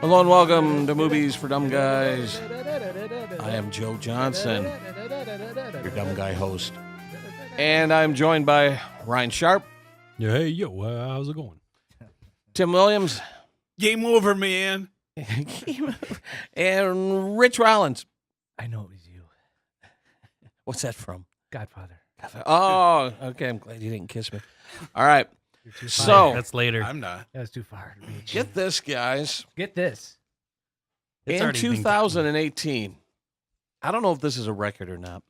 Hello and welcome to Movies for Dumb Guys. I am Joe Johnson, your dumb guy host. And I'm joined by Ryan Sharp. Yeah, hey, yo, how's it going? Tim Williams. Game over, man. And Rich Rollins. I know it was you. What's that from? Godfather. Oh, okay. I'm glad you didn't kiss me. All right. You're too So- far. That's later. I'm not. That was too far to reach. Get this, guys. Get this. It's In already been 2018, I don't know if this is a record or not,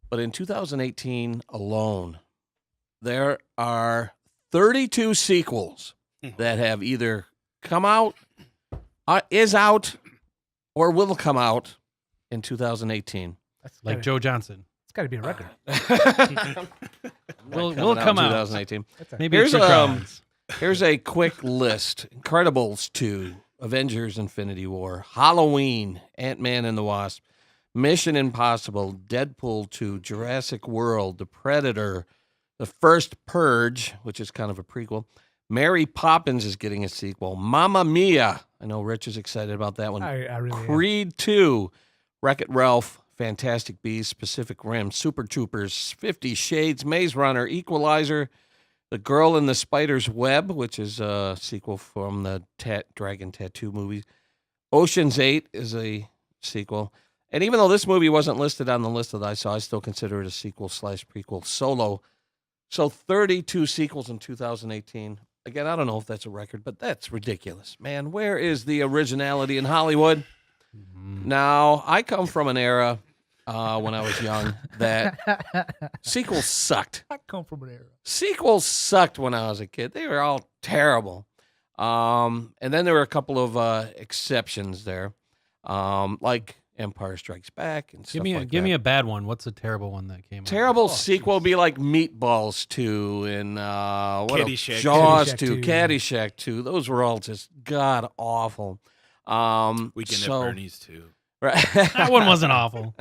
but in 2018 alone, there are 32 sequels that have either come out, is out, or will come out in 2018. That's like gotta, Joe Johnson. It's got to be a record. We'll come in out. 2018. That's a, Maybe Here's it's surprise. Here's a quick list: Incredibles 2, Avengers: Infinity War, Halloween, Ant-Man and the Wasp, Mission Impossible, Deadpool 2, Jurassic World, The Predator, The First Purge, which is kind of a prequel. Mary Poppins is getting a sequel. Mamma Mia. I know Rich is excited about that one. I really am. Creed 2, Wreck-It Ralph, Fantastic Beasts, Pacific Rim, Super Troopers, 50 Shades, Maze Runner, Equalizer, The Girl in the Spider's Web, which is a sequel from the Dragon Tattoo movie. Ocean's 8 is a sequel. And even though this movie wasn't listed on the list that I saw, I still consider it a sequel/prequel. Solo. So 32 sequels in 2018. Again, I don't know if that's a record, but that's ridiculous. Man, where is the originality in Hollywood? Now, I come from an era when I was young that sequels sucked. I come from an era. Sequels sucked when I was a kid. They were all terrible. And then there were a couple of exceptions there, like Empire Strikes Back and stuff Give me a bad one. What's a terrible one that came out? terrible sequel would be like Meatballs 2 and Caddyshack Jaws 2. 2, Caddyshack 2. Those were all just god awful. Weekend so- at Bernie's too. Right. That one wasn't awful.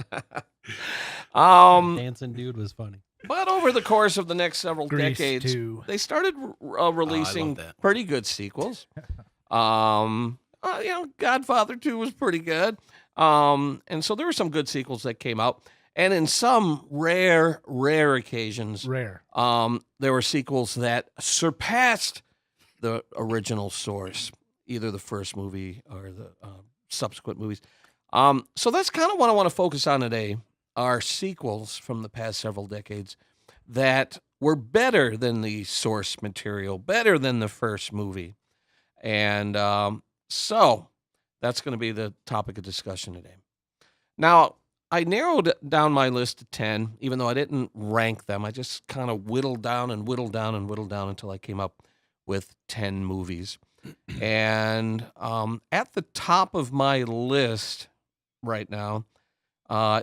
Um, Dancing dude was funny. but over the course of the next several Grease decades, 2. they started releasing that. pretty good sequels. Godfather 2 was pretty good. And so there were some good sequels that came out. And in some rare occasions, Rare. there were sequels that surpassed the original source, either the first movie or the subsequent movies. So that's kind of what I want to focus on today, are sequels from the past several decades that were better than the source material, better than the first movie. And so that's going to be the topic of discussion today. Now, I narrowed down my list to 10, even though I didn't rank them. I just kind of whittled down until I came up with 10 movies. And at the top of my list right now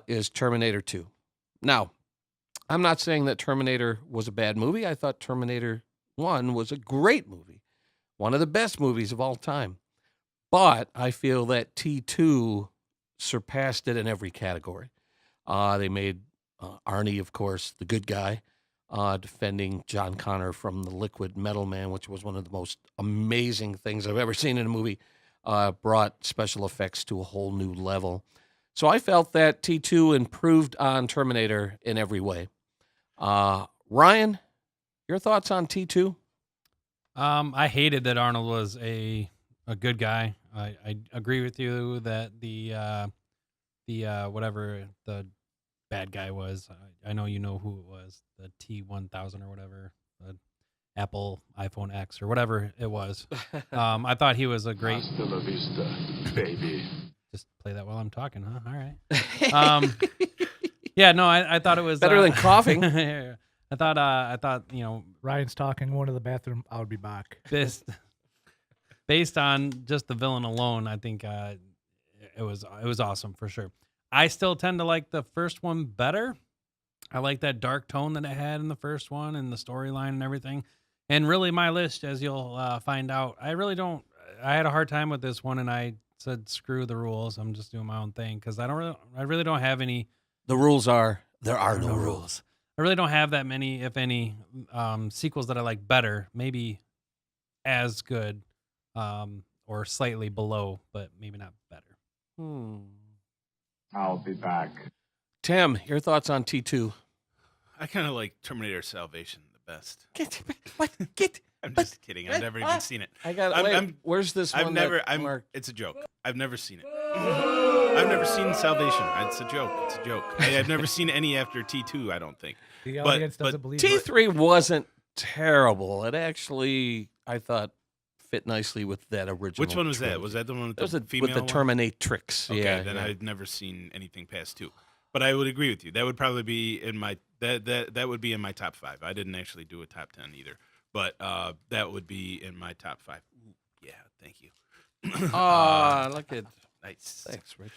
is Terminator 2. Now, I'm not saying that Terminator was a bad movie. I thought Terminator 1 was a great movie, one of the best movies of all time. But I feel that T2 surpassed it in every category. They made Arnie, of course, the good guy, defending John Connor from the liquid metal man, which was one of the most amazing things I've ever seen in a movie. Brought special effects to a whole new level. So I felt that T2 improved on Terminator in every way. Ryan, your thoughts on T2? I hated that Arnold was a good guy. I agree with you that the whatever the bad guy was. I know you know who it was. The T1000 or whatever. The Apple iPhone X or whatever it was. I thought he was a great. Hasta la vista, baby. Just play that while I'm talking, huh? All right. Yeah, no, I thought it was Better than coughing. I thought Ryan's talking. Going to the bathroom. I would be back. based on just the villain alone, I think it was awesome for sure. I still tend to like the first one better. I like that dark tone that it had in the first one and the storyline and everything. And really, my list, as you'll find out, I really don't. I had a hard time with this one, and I said, "Screw the rules. I'm just doing my own thing," because I really don't have any. The rules are there are no rules. I really don't have that many, if any, sequels that I like better. Maybe as good, or slightly below, but maybe not better. I'll be back. Tim, your thoughts on T2? I kind of like Terminator Salvation the best. Get. I'm just kidding. I've never even seen it. I got. Where's this I've one? never. that Mark- It's a joke. I've never seen it. I've never seen Salvation. It's a joke. It's a joke. I've never seen any after T2. I don't think. The But- audience doesn't believe T3 wasn't terrible. It actually, I thought, fit nicely with that original. Which one was that? trilogy. Was that the one with That was the with female the one? Terminatrix. Okay, Yeah, then yeah. I've never seen anything past 2. But I would agree with you. That would probably be in my that would be in my top 5. I didn't actually do a top 10 either, but that would be in my top 5. Ooh, yeah, thank you. Look at. Nice. Thanks, Rick.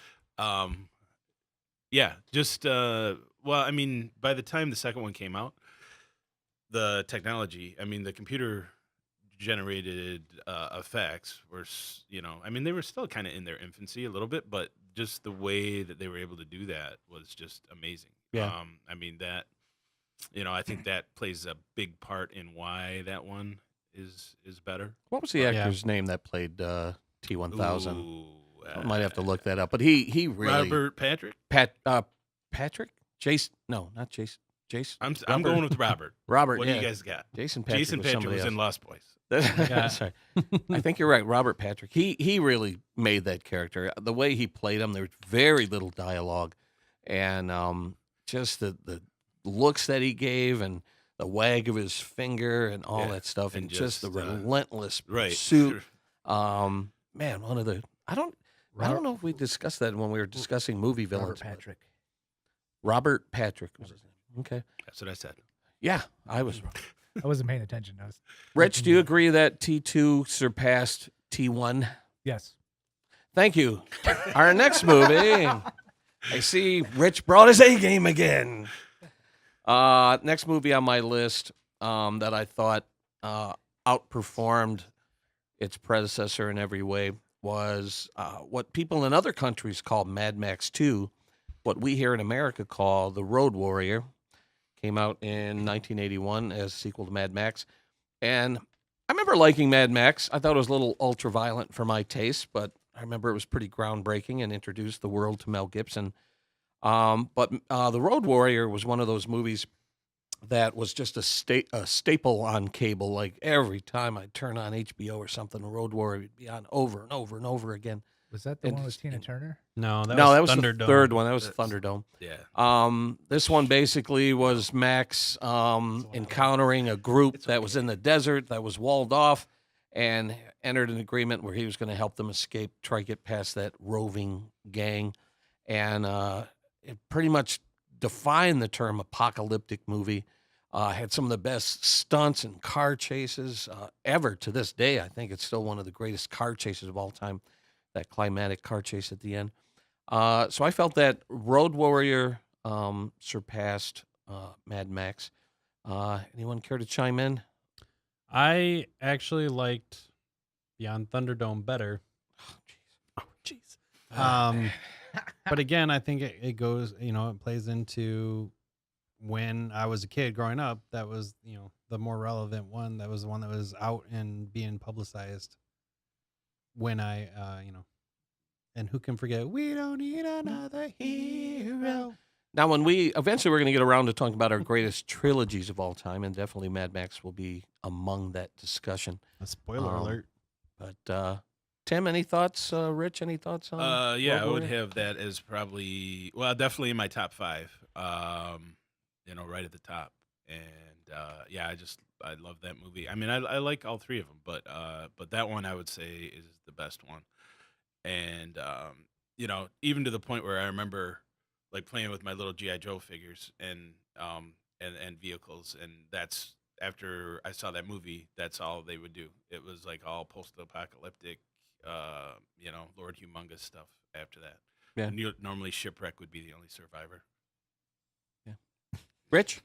Yeah, just well, I mean, by the time the second one came out, the technology, I mean, the computer generated effects were, I mean, they were still kind of in their infancy a little bit, but just the way that they were able to do that was just amazing. Yeah. I mean, that, I think that plays a big part in why that one is better. What was the Yeah. actor's name that played T1000? Ooh, I might have to look that up, but he really Robert Patrick. Patrick Jason. No, not Jason. Jason. I'm Robert? going with Robert. Robert. What yeah. do you guys got? Jason Patrick. Jason Patrick somebody was in else. Lost Boys. Sorry. I think you're right. Robert Patrick. He really made that character. The way he played him, there was very little dialogue, and just the looks that he gave and the wag of his finger and all Yeah, that stuff, and and just the just, relentless Right. pursuit. Man, one of the I don't Robert- know if we discussed that when we were discussing movie Robert villains. but Patrick. Robert Patrick was his name. Okay. That's what I said. Yeah, I was wrong. I wasn't paying attention. I was, Rich, do you agree that T2 surpassed T1? yes. Thank you. Our next movie. I see Rich brought his A game again. Next movie on my list that I thought outperformed its predecessor in every way was what people in other countries call Mad Max 2, what we here in America call The Road Warrior. Came out in 1981 as a sequel to Mad Max. And I remember liking Mad Max. I thought it was a little ultra-violent for my taste, but I remember it was pretty groundbreaking and introduced the world to Mel Gibson. But The Road Warrior was one of those movies that was just a staple on cable. Like every time I turn on HBO or something, The Road Warrior would be on over and over and over again. Was that the one with Interesting. Tina Turner? No, that was Thunderdome. the third one. That was That's- Thunderdome. Yeah. This one basically was Max encountering a group that was in the desert that was walled off and entered an agreement where he was going to help them escape, try to get past that roving gang. And it pretty much defined the term apocalyptic movie. Had some of the best stunts and car chases ever to this day. I think it's still one of the greatest car chases of all time, that climatic car chase at the end. So I felt that Road Warrior surpassed Mad Max. Anyone care to chime in? I actually liked Beyond Thunderdome better. Oh, jeez. But again, I think it goes, it plays into when I was a kid growing up. That was, the more relevant one. That was the one that was out and being publicized when I, and who can forget, we don't need another hero. Now, when eventually we're going to get around to talking about our greatest trilogies of all time, and definitely Mad Max will be among that discussion. A spoiler alert. But Tim, any thoughts? Rich, any thoughts on? Yeah, Road I would Warrior? have that as probably, definitely in my top 5. Right at the top. And yeah, I love that movie. I mean, I like all 3 of them, but that one I would say is the best one. And even to the point where I remember like playing with my little GI Joe figures and vehicles, and that's after I saw that movie. That's all they would do. It was like all post-apocalyptic, Lord Humongous stuff. After that, Yeah. And normally Shipwreck would be the only survivor. Rich,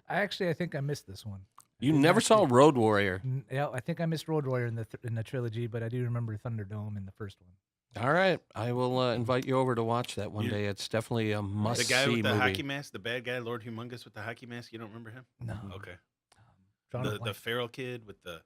I think I missed this one. you did never not saw see- Road Warrior. Yeah, I think I missed Road Warrior in the trilogy, but I do remember Thunderdome in the first one. All right, I will invite you over to watch that one You- day. It's definitely a must-see The guy with the movie. hockey mask, the bad guy, Lord Humongous with the hockey mask. You don't remember him? No. Okay. Drawing a The blank. feral kid with the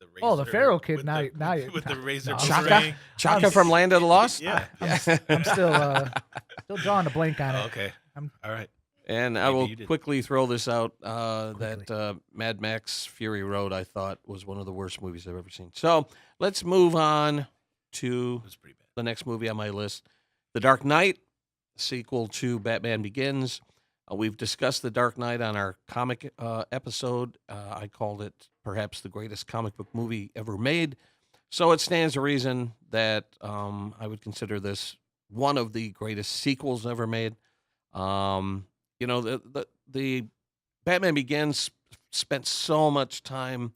the razor. Oh, the Pharaoh kid. with Now, the, now, with the razor no, boomerang. Chaka from Land of the Lost? Yeah. I'm still drawing a blank on it. Okay. I'm- All right. And I Maybe will you did. quickly throw this out Quickly. that Mad Max Fury Road, I thought, was one of the worst movies I've ever seen. So let's move on to It was pretty bad. the next movie on my list, The Dark Knight, sequel to Batman Begins. We've discussed The Dark Knight on our comic episode. I called it perhaps the greatest comic book movie ever made. So it stands to reason that I would consider this one of the greatest sequels ever made. You know, the Batman Begins spent so much time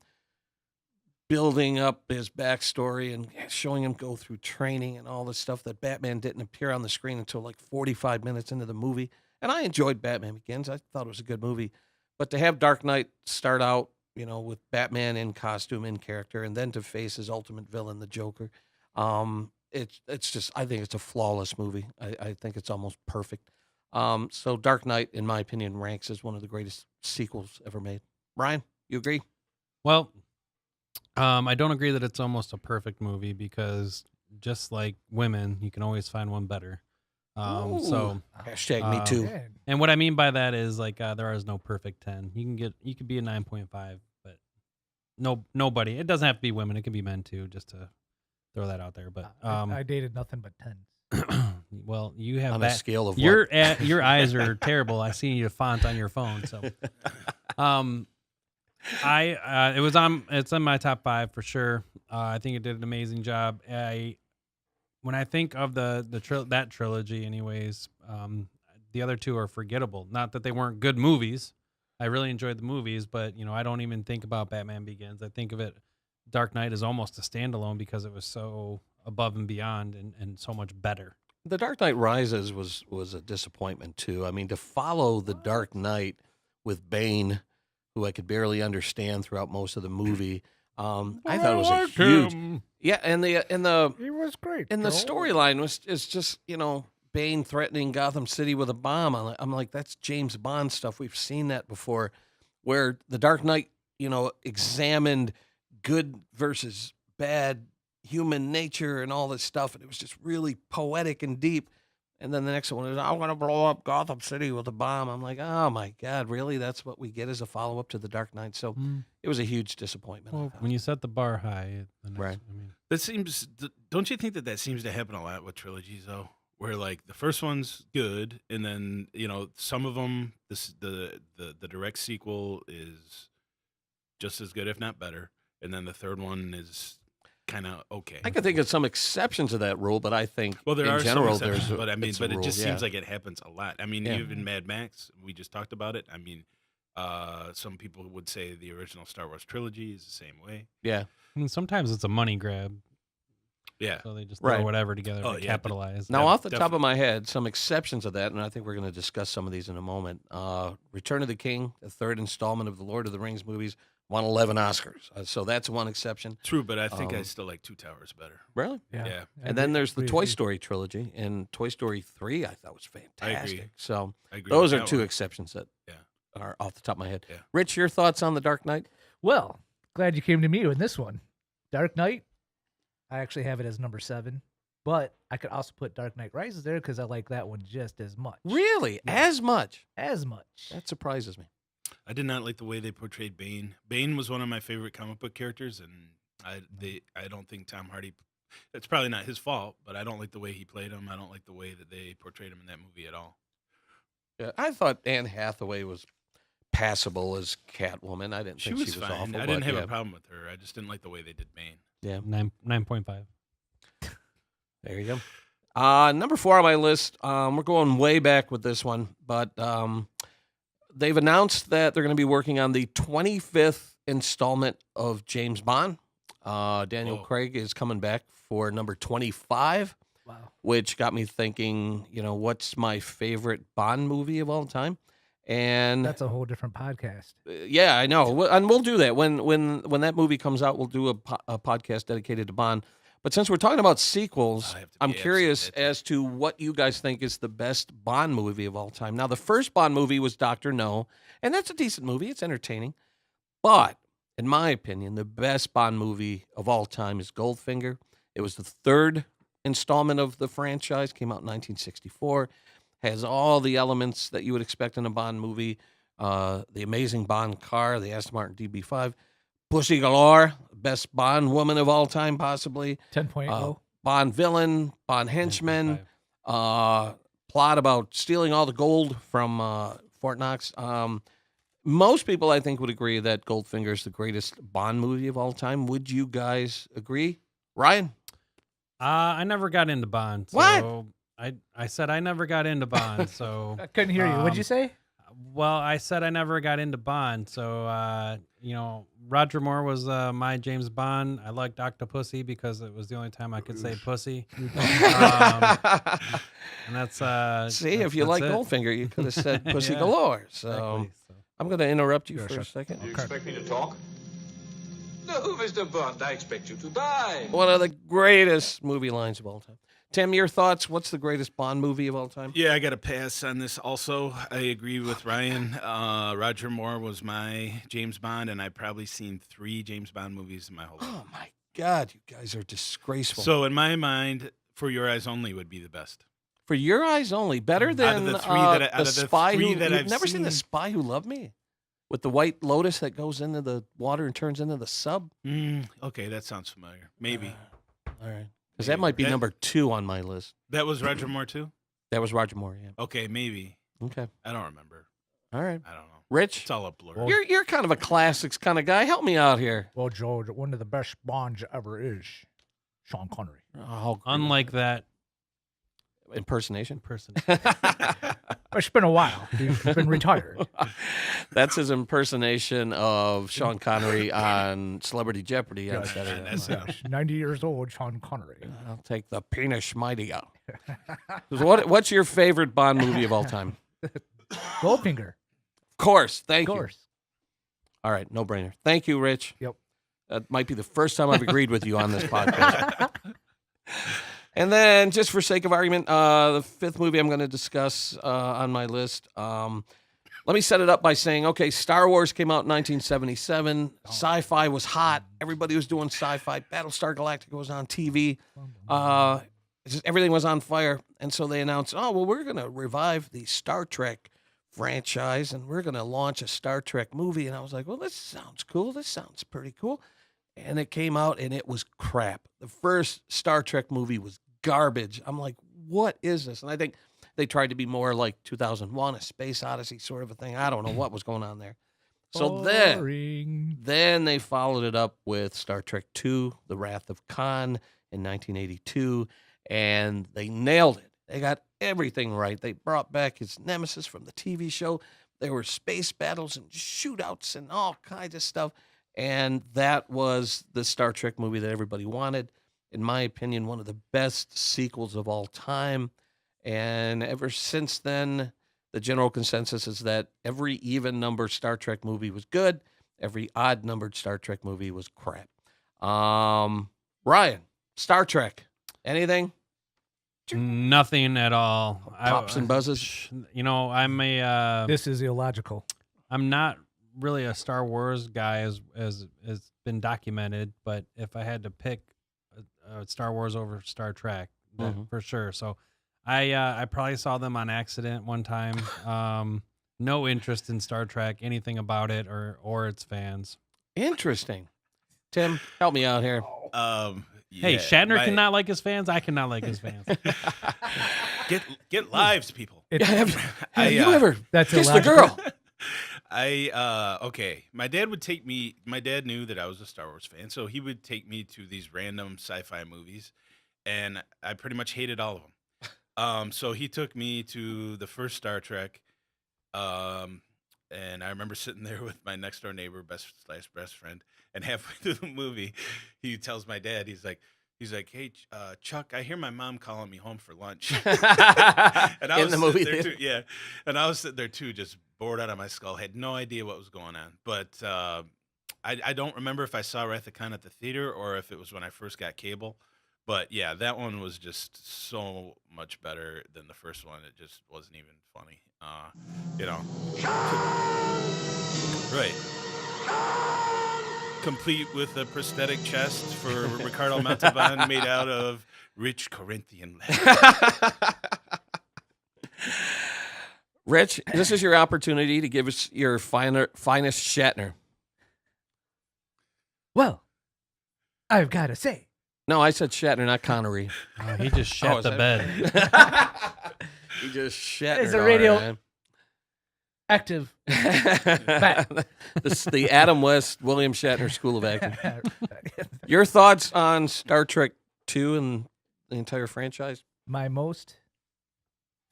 building up his backstory and showing him go through training and all this stuff that Batman didn't appear on the screen until like 45 minutes into the movie. And I enjoyed Batman Begins. I thought it was a good movie. But to have Dark Knight start out, you know, with Batman in costume, in character, and then to face his ultimate villain, the Joker, it's just, I think it's a flawless movie. I think it's almost perfect. So Dark Knight, in my opinion, ranks as one of the greatest sequels ever made. Ryan, you agree? Well, I don't agree that it's almost a perfect movie because just like women, you can always find one better. So, Hashtag me too. Man. and what I mean by that is like there is no perfect 10. You could be a 9.5, but nobody. It doesn't have to be women. It can be men too. Just to throw that out there. But I dated nothing but 10s. well, you have On a that. scale of Your what? your eyes are terrible. I see your font on your phone. So, it's in my top 5 for sure. I think it did an amazing job. When I think of that trilogy, anyways, the other two are forgettable. Not that they weren't good movies. I really enjoyed the movies, but I don't even think about Batman Begins. I think of it. Dark Knight is almost a standalone because it was so above and beyond and so much better. The Dark Knight Rises was a disappointment too. I mean, to follow the Dark Knight with Bane, who I could barely understand throughout most of the movie, I thought it was a huge. Yeah, and the He was great. and the Joel. storyline is just Bane threatening Gotham City with a bomb. I'm like, that's James Bond stuff. We've seen that before, where the Dark Knight examined good versus bad human nature and all this stuff, and it was just really poetic and deep. And then the next one is, I'm going to blow up Gotham City with a bomb. I'm like, oh my God, really? That's what we get as a follow-up to The Dark Knight? So it was a huge disappointment. I Well, thought. when you set the bar high, Right. That seems. Don't you think that seems to happen a lot with trilogies though? Where like the first one's good, and then some of them, the direct sequel is just as good, if not better, and then the third one is kind of okay. I can think of some exceptions to that rule, but I think Well, there in are general, some exceptions, there's but I mean, it's a but it just rule, seems yeah. like it happens a lot. I mean, Yeah. even Mad Max, we just talked about it. I mean, some people would say the original Star Wars trilogy is the same way. Yeah. I mean, sometimes it's a money grab, Yeah, so they just Right. throw whatever together Oh, to yeah, capitalize. Now, Yeah, off the top definitely. of my head, some exceptions of that, and I think we're going to discuss some of these in a moment. Return of the King, the third installment of the Lord of the Rings movies, won 11 Oscars. So that's one exception. true, but I think I Um, still like Two Towers better. Really? Yeah. And then there's the Toy Story. Story trilogy, and Toy Story 3 I thought was fantastic. So I agree. those with are that two one. exceptions that Yeah. are off the top of my head. Yeah. Rich, your thoughts on The Dark Knight? Well, glad you came to me with this one. Dark Knight, I actually have it as number 7, but I could also put Dark Knight Rises there because I like that one just as much. Really? Yeah. As much? As much. That surprises me. I did not like the way they portrayed Bane. Bane was one of my favorite comic book characters, and I don't think Tom Hardy. It's probably not his fault, but I don't like the way he played him. I don't like the way that they portrayed him in that movie at all. Yeah, I thought Anne Hathaway was passable as Catwoman. I didn't She think was she was fine. awful. I didn't but have yeah. a problem with her. I just didn't like the way they did Bane. Yeah, 9.5. there you go. Number 4 on my list. We're going way back with this one, but they've announced that they're going to be working on the 25th installment of James Bond. Daniel Whoa. Craig is coming back for number 25, Wow. which got me thinking, what's my favorite Bond movie of all time? And That's a whole different podcast. yeah, I know. And we'll do that. When that movie comes out, we'll do a podcast dedicated to Bond. But since we're talking about sequels, I have to I'm be curious absolutely- as to what you guys think is the best Bond movie of all time. Now, the first Bond movie was Dr. No, and that's a decent movie. It's entertaining. But in my opinion, the best Bond movie of all time is Goldfinger. It was the third installment of the franchise, came out in 1964, has all the elements that you would expect in a Bond movie, the amazing Bond car, the Aston Martin DB5, Pussy Galore, best Bond woman of all time, possibly, 10.0. Bond villain, Bond henchman, plot about stealing all the gold from Fort Knox. Most people, I think, would agree that Goldfinger is the greatest Bond movie of all time. Would you guys agree? Ryan? I never got into Bond. So What? I said I never got into Bond. So I couldn't hear you. What'd you say? well, I said I never got into Bond. So Roger Moore was my James Bond. I liked Octopussy because it was the only time I could say pussy. And that's See, if you like it. Goldfinger, you could have said Pussy Yeah, Galore. So exactly. I'm going to interrupt you Sure, for sure. a second. You expect me to talk? No, Mr. Bond, I expect you to die. One of the greatest movie lines of all time. Tim, your thoughts? What's the greatest Bond movie of all time? Yeah, I got to pass on this also. I agree with Ryan. Roger Moore was my James Bond, and I've probably seen 3 James Bond movies in my whole life. Oh, my God. You guys are disgraceful. So in my mind, For Your Eyes Only would be the best. For Your Eyes Only, better than the three that I- out the of the Spy three Who... that You've I've never seen The seen. Spy Who Loved Me? With the white lotus that goes into the water and turns into the sub? Okay, that sounds familiar. Maybe. All right. Because that Maybe. might be That- number 2 on my list. That was Roger Moore too? That was Roger Moore, yeah. Okay, maybe. Okay. I don't remember. All right. I don't know. Rich, It's all a blur. Well, you're kind of a classics kind of guy. Help me out here. Well, George, one of the best Bonds ever is Sean Connery. Oh, Unlike that impersonation. person. It's been a while. He's been retired. That's his impersonation of Sean Connery on Celebrity Jeopardy on Yes. Saturday Night That's Live. Yes, 90 years old, Sean Connery. I'll take the penis mighty out. What's your favorite Bond movie of all time? Goldfinger, Of course. of Thank you. course. All right. No brainer. Thank you, Rich. Yep. That might be the first time I've agreed with you on this podcast. And then, just for sake of argument, the 5th movie I'm going to discuss on my list. Let me set it up by saying, okay, Star Wars came out in 1977. Sci-fi was hot. Everybody was doing sci-fi. Battlestar Galactica was on TV. Everything was on fire. And so they announced, oh, well, we're going to revive the Star Trek franchise, and we're going to launch a Star Trek movie. And I was like, well, this sounds cool. This sounds pretty cool. And it came out, and it was crap. The first Star Trek movie was garbage. I'm like, what is this? And I think they tried to be more like 2001, A Space Odyssey sort of a thing. I don't know what was going on there. So Boring. then they followed it up with Star Trek II, The Wrath of Khan in 1982, and they nailed it. They got everything right. They brought back his nemesis from the TV show. There were space battles and shootouts and all kinds of stuff. And that was the Star Trek movie that everybody wanted. In my opinion, one of the best sequels of all time. And ever since then, the general consensus is that every even-numbered Star Trek movie was good. Every odd-numbered Star Trek movie was crap. Ryan, Star Trek, anything? Nothing at all. Pops and buzzes? I'm a This is illogical. I'm not really a Star Wars guy, as has been documented. But if I had to pick Star Wars over Star Trek, then for sure. So I probably saw them on accident one time. No interest in Star Trek, anything about it or its fans. Interesting. Tim, help me out here. Hey, Yeah, Shatner my- cannot like his fans. I cannot like his fans. Get lives, people. Have you ever That's kissed a illogical. girl? Okay. My dad would take me. My dad knew that I was a Star Wars fan, so he would take me to these random sci-fi movies, and I pretty much hated all of them. So he took me to the first Star Trek, and I remember sitting there with my next door neighbor, best friend, and halfway through the movie, he tells my dad, he's like, "Hey, Chuck, I hear my mom calling me home for lunch." And I In was the movie sitting there theater. too, yeah. And I was sitting there too, just bored out of my skull. Had no idea what was going on. But I don't remember if I saw Wrath of Khan at the theater or if it was when I first got cable. But yeah, that one was just so much better than the first one. It just wasn't even funny. Right. complete with a prosthetic chest for Ricardo Montalban made out of rich Corinthian leather. Rich, this is your opportunity to give us your finest Shatner. Well, I've got to say. No, I said Shatner, not Connery. He just shat the bed. He just Shatner. It's a radio- all right. Active. This is the Adam West, William Shatner School of Acting. Your thoughts on Star Trek 2 and the entire franchise? My most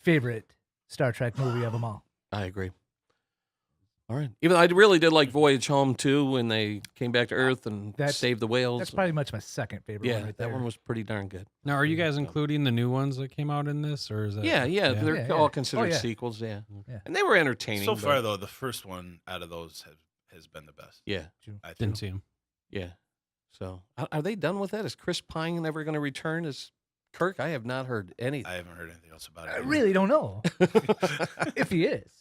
favorite Star Trek movie of them all. I agree. All right. Even though I really did like Voyage Home too, when they came back to Earth and saved the whales. That's probably much my second favorite one right there. that one was pretty darn good. Now, are you guys including the new ones that came out in this, or is that? Yeah, they're all considered sequels. Yeah, and they were entertaining. So far, though, the first one out of those has been the best. Yeah, I think. Didn't see him. Yeah. So, are they done with that? Is Chris Pine ever going to return as Kirk? I have not heard anything. I haven't heard anything else about it. I really don't know if he is.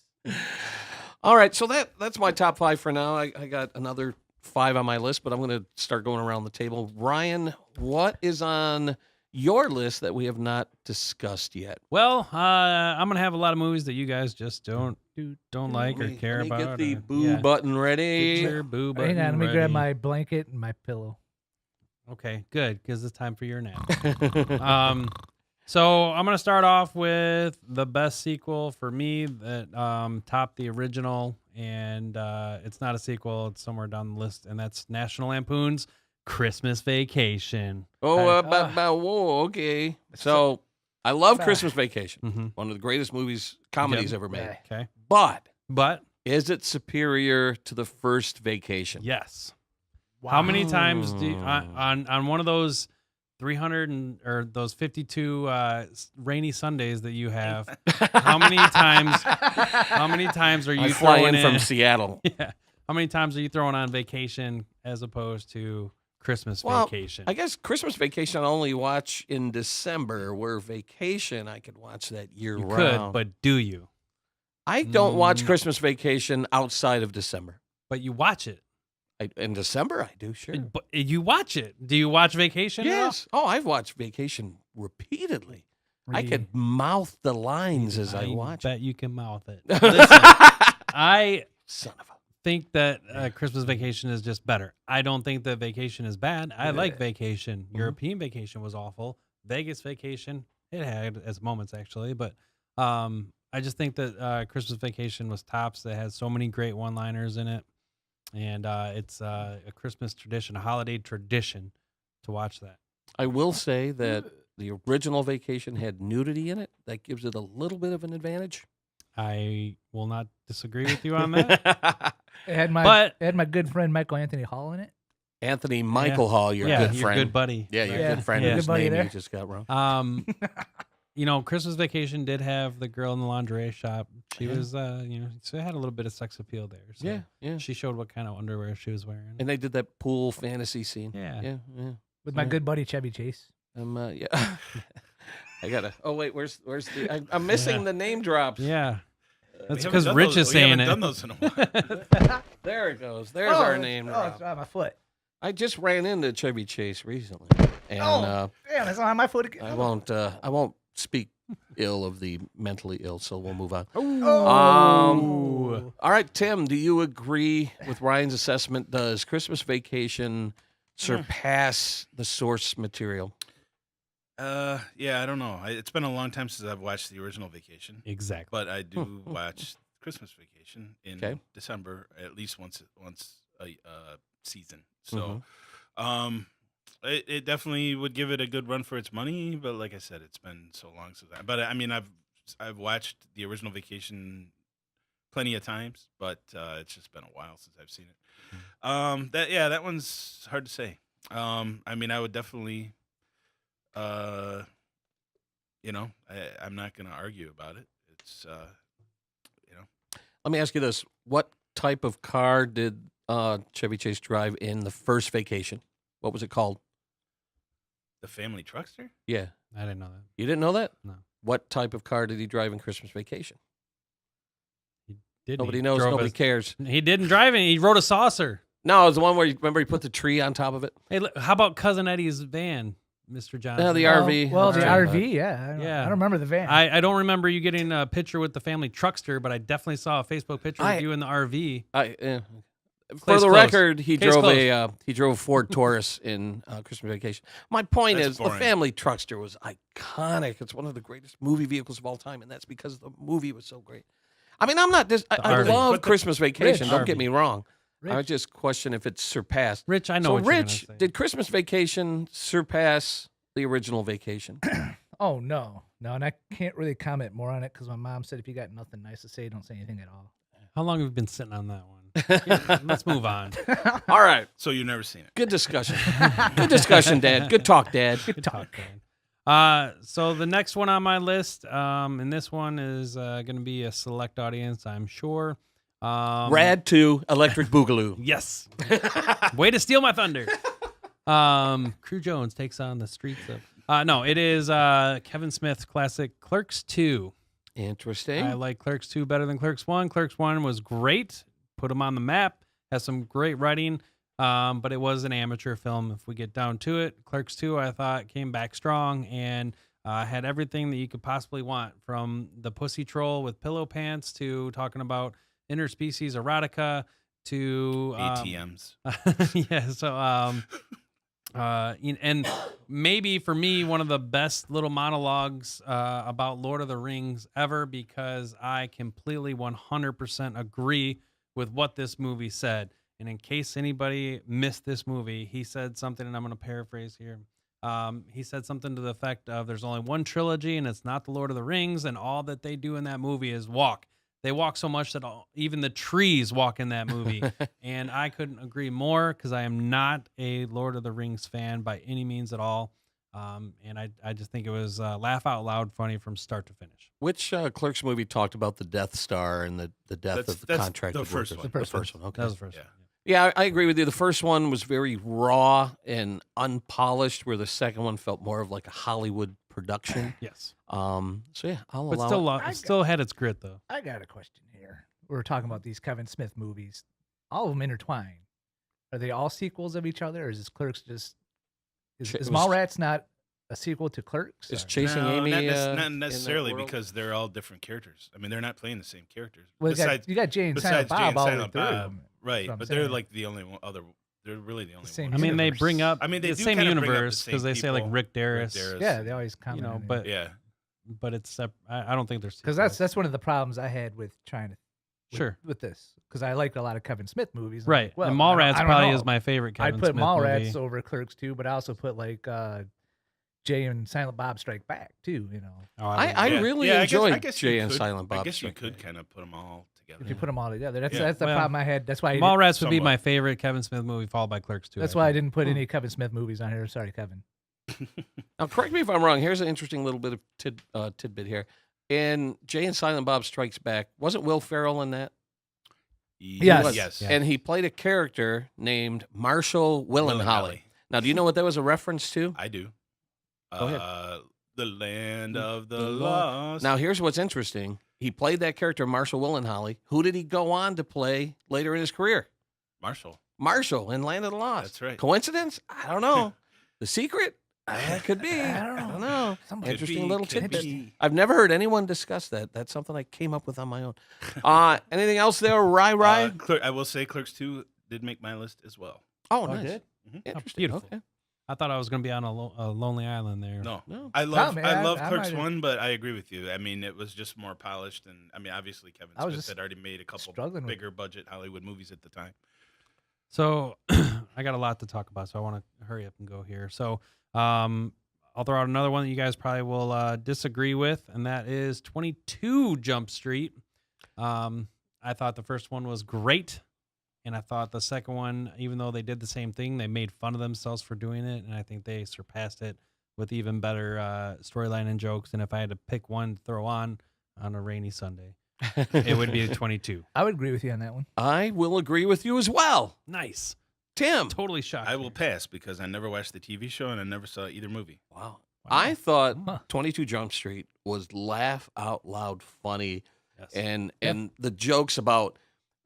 All right, so that's my top 5 for now. I got another 5 on my list, but I'm going to start going around the table. Ryan, what is on your list that we have not discussed yet? Well, I'm gonna have a lot of movies that you guys just don't like or care let me about. Get the or- boo yeah. button ready. Get your boo button Hang on, let me grab ready. my blanket and my pillow. Okay, good, because it's time for your nap. So I'm gonna start off with the best sequel for me that topped the original, and it's not a sequel; it's somewhere down the list, and that's National Lampoon's Christmas Vacation. Oh, whoa, okay. So I love Christmas Vacation. Mm-hmm. One of the greatest comedies Yep. ever made. Okay, But but is it superior to the first Vacation? yes. How many times do you, on one of those 300 or those 52 rainy Sundays that you have? How many times? How many times are you I fly throwing in from Seattle. Yeah. How many times are you throwing on Vacation as opposed to Christmas Well, Vacation? I guess Christmas Vacation I only watch in December, where Vacation I could watch that year you round. could, but do you? I don't watch Christmas Vacation outside of December. But you watch it. In December, I do, sure. But you watch it. Do you watch Vacation? at all? Yes. Oh, I've watched Vacation repeatedly. I could mouth the lines as I watch bet it. you can mouth it. Listen, I Son of a... think that Christmas Vacation is just better. I don't think that Vacation is bad. I like Vacation. European Vacation was awful. Vegas Vacation, it had its moments actually, but I just think that Christmas Vacation was tops. It has so many great one-liners in it, and it's a Christmas tradition, a holiday tradition to watch that. I will say that the original Vacation had nudity in it. That gives it a little bit of an advantage. I will not disagree with you on that. It had my good friend Michael Anthony Hall in it. Anthony Michael Hall, your good friend. Your good buddy. Yeah, your Yeah. good friend Yeah. whose Good buddy name you there. just got wrong. Christmas Vacation did have the girl in the lingerie shop. She was, so it had a little bit of sex appeal there. So Yeah. she showed what kind of underwear she was wearing. And they did that pool fantasy scene. Yeah. Yeah. With my good buddy Chevy Chase. Yeah. I gotta. Oh wait, where's the? I'm missing the name drops. Yeah. That's We haven't because done Rich those- is we saying haven't it. done those in a while. There it goes. There's our name Oh, drop. it's on my foot. I just ran into Chevy Chase recently, and Damn, it's on my foot again. I won't speak ill of the mentally ill, so we'll move on. Oh. All right, Tim, do you agree with Ryan's assessment? Does Christmas Vacation surpass the source material? Yeah, I don't know. It's been a long time since I've watched the original Vacation, Exactly. but I do watch Christmas Vacation in December at least once a season. So, it definitely would give it a good run for its money. But like I said, it's been so long since But I mean, I've watched the original Vacation plenty of times, but it's just been a while since I've seen it. That one's hard to say. I mean, I would definitely. I'm not going to argue about it. It's, Let me ask you this: what type of car did Chevy Chase drive in the first Vacation? What was it called? the family truckster. Yeah, I didn't know that. you didn't know that? No. What type of car did he drive in Christmas Vacation? Didn't Nobody he? knows. Drove Nobody cares. He didn't drive it. He rode a saucer. No, it was the one where remember he put the tree on top of it. Hey, how about Cousin Eddie's van, Mr. Johnson? Yeah, the RV. Well, the Right. RV, yeah. Yeah. I don't remember the van. I don't remember you getting a picture with the family truckster, but I definitely saw a Facebook picture of you in the RV. For Case the closed. record, he Case drove closed. he drove a Ford Taurus in Christmas Vacation. My point That's is, the boring. family truckster was iconic. It's one of the greatest movie vehicles of all time, and that's because the movie was so great. I mean, I'm not I RV. love But the- Christmas Vacation. Don't get RV. me wrong. I Rich. just question if it's surpassed. Rich, I know So, what you're Rich, gonna say. did Christmas Vacation surpass the original Vacation? Oh, no. No, and I can't really comment more on it because my mom said if you got nothing nice to say, don't say anything at all. How long have you been sitting on that one? Yeah, let's move on. All right. So you've never seen it. Good discussion. Good discussion, Dad. Good talk, Dad. Good talk, man. So the next one on my list, and this one is going to be a select audience, I'm sure. Rad 2, Electric Boogaloo. Yes. Way to steal my thunder. Crew Jones takes on the streets of. No, it is Kevin Smith's classic Clerks 2. Interesting. I like Clerks 2 better than Clerks 1. Clerks 1 was great. Put them on the map. Has some great writing. But it was an amateur film if we get down to it. Clerks 2, I thought, came back strong and had everything that you could possibly want, from the pussy troll with pillow pants to talking about interspecies erotica to ATMs. yeah, so and maybe for me one of the best little monologues about Lord of the Rings ever, because I completely 100% agree with what this movie said. And in case anybody missed this movie, he said something, and I'm going to paraphrase here. He said something to the effect of, there's only one trilogy and it's not the Lord of the Rings, and all that they do in that movie is walk. They walk so much that even the trees walk in that movie. And I couldn't agree more, because I am not a Lord of the Rings fan by any means at all. And I just think it was laugh out loud funny from start to finish. Which Clerks movie talked about the Death Star and the death of the That's contracted the first workers? one. The first one. Okay. That was the first Yeah. one. Yeah, I agree with you. The first one was very raw and unpolished, where the second one felt more of like a Hollywood production. Yes. So yeah, I'll But allow still, it. it still had its grit, though. I got a question here. We were talking about these Kevin Smith movies. All of them intertwine. Are they all sequels of each other, or is this Clerks just... Ch- Is it was- Mallrats not a sequel to Clerks? Is or- Chasing No, Amy not, in not that necessarily, world? because they're all different characters. I mean, they're not playing the same characters. Well, you got Jay and Silent besides Jay Bob and all the way Silent through. Bob, right? what I'm But they're saying. like the only other. They're really the only same ones. I mean, they universe. bring up I mean, they the do same kinda bring up the universe, because same they say like people. Rick Darris. Darris. Yeah, they always comment. know, on but- Yeah, But it's I don't think there's because that's one of the problems I had with trying to sure. with this, because I like a lot of Kevin Smith movies. I'm Right. like, well, and I Mallrats don't probably know. is my favorite Kevin I'd put Smith Mallrats movie. over Clerks too, but I also put like Jay and Silent Bob Strike Back too. You know, Oh, I Yeah. really Yeah, I guess- enjoyed I guess Jay you and could- Silent Bob. I guess you Strike could Back. kind of put them all together. if you put them all together, that's Yeah. the Well, problem I had. That's why I didn't, Mallrats would be somewhat. my favorite Kevin Smith movie, followed by Clerks 2. that's I why I think. didn't put any Kevin Smith movies on here. Sorry, Kevin. Now, correct me if I'm wrong. Here's an interesting little bit of tidbit here. In Jay and Silent Bob Strikes Back, wasn't Will Ferrell in that? Yes. Yes. Yeah. And he played a character named Marshall Willenholly. Now, do you know what that was a reference to? I do. Go ahead. The land of the The lost. Now, here's what's interesting. He played that character, Marshall Willenholly. Who did he go on to play later in his career? Marshall. Marshall in Land of the Lost. That's right. Coincidence? I don't know. The secret? It could be. I don't know. Somebody- Could Interesting be, little could tidbit. be. I've never heard anyone discuss that. That's something I came up with on my own. Anything else there, Rye? I will say Clerks 2 did make my list as well. Oh, Oh, nice. did? Interesting. beautiful. Okay. I thought I was going to be on a lonely island there. No. No. I love man, I love I Clerks might have- 1, but I agree with you. I mean, it was just more polished, and I mean, obviously Kevin I was Smith just had already made a couple struggling with- bigger budget Hollywood movies at the time. So I got a lot to talk about, so I want to hurry up and go here. So I'll throw out another one that you guys probably will disagree with, and that is 22 Jump Street. I thought the first one was great, and I thought the second one, even though they did the same thing, they made fun of themselves for doing it, and I think they surpassed it with even better storyline and jokes. And if I had to pick one to throw on a rainy Sunday, it would be 22. I would agree with you on that one. I will agree with you as well. Nice. Tim. Totally shocked. I will pass because I never watched the TV show and I never saw either movie. Wow. I thought Huh. 22 Jump Street was laugh out loud funny, Yes. and the jokes about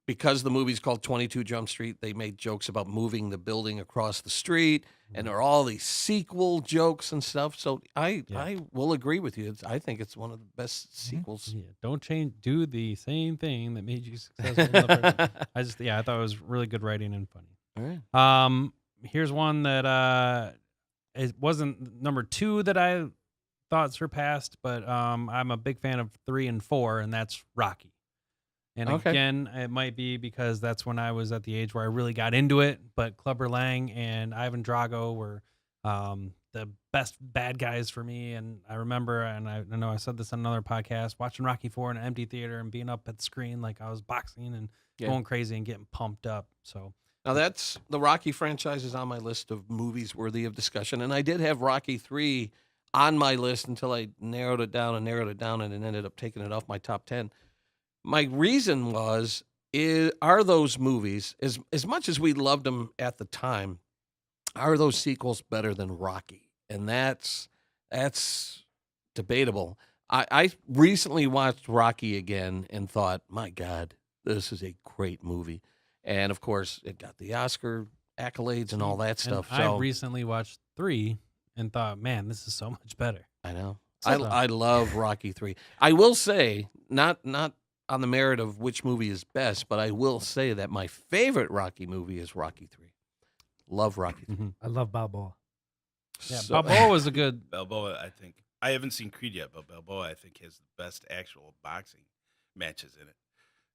because the movie's called 22 Jump Street, they made jokes about moving the building across the street, and there are all these sequel jokes and stuff. So I will agree with you. I think it's one of the best sequels. Yeah, don't change. Do the same thing that made you successful. In the first. I thought it was really good writing and funny. All right. Here's one that it wasn't number 2 that I thought surpassed, but I'm a big fan of 3 and 4, and that's Rocky. And Okay. again, it might be because that's when I was at the age where I really got into it. But Clubber Lang and Ivan Drago were the best bad guys for me. And I remember, and I know I said this on another podcast, watching Rocky 4 in an empty theater and being up at the screen like I was boxing and going crazy and getting pumped up. So Now, that's the Rocky franchise is on my list of movies worthy of discussion. And I did have Rocky 3 on my list until I narrowed it down, and it ended up taking it off my top 10. My reason are those movies, as much as we loved them at the time, are those sequels better than Rocky? And that's debatable. I recently watched Rocky again and thought, my God, this is a great movie. And, of course, it got the Oscar accolades and all that stuff. And I recently watched 3 and thought, man, this is so much better. I know. So- I love Rocky 3. I will say, not on the merit of which movie is best, but I will say that my favorite Rocky movie is Rocky 3. Love Rocky 3. Mhm. I love Balboa. Yeah, So- Balboa was a good. Balboa, I think. I haven't seen Creed yet, but Balboa, I think, has the best actual boxing matches in it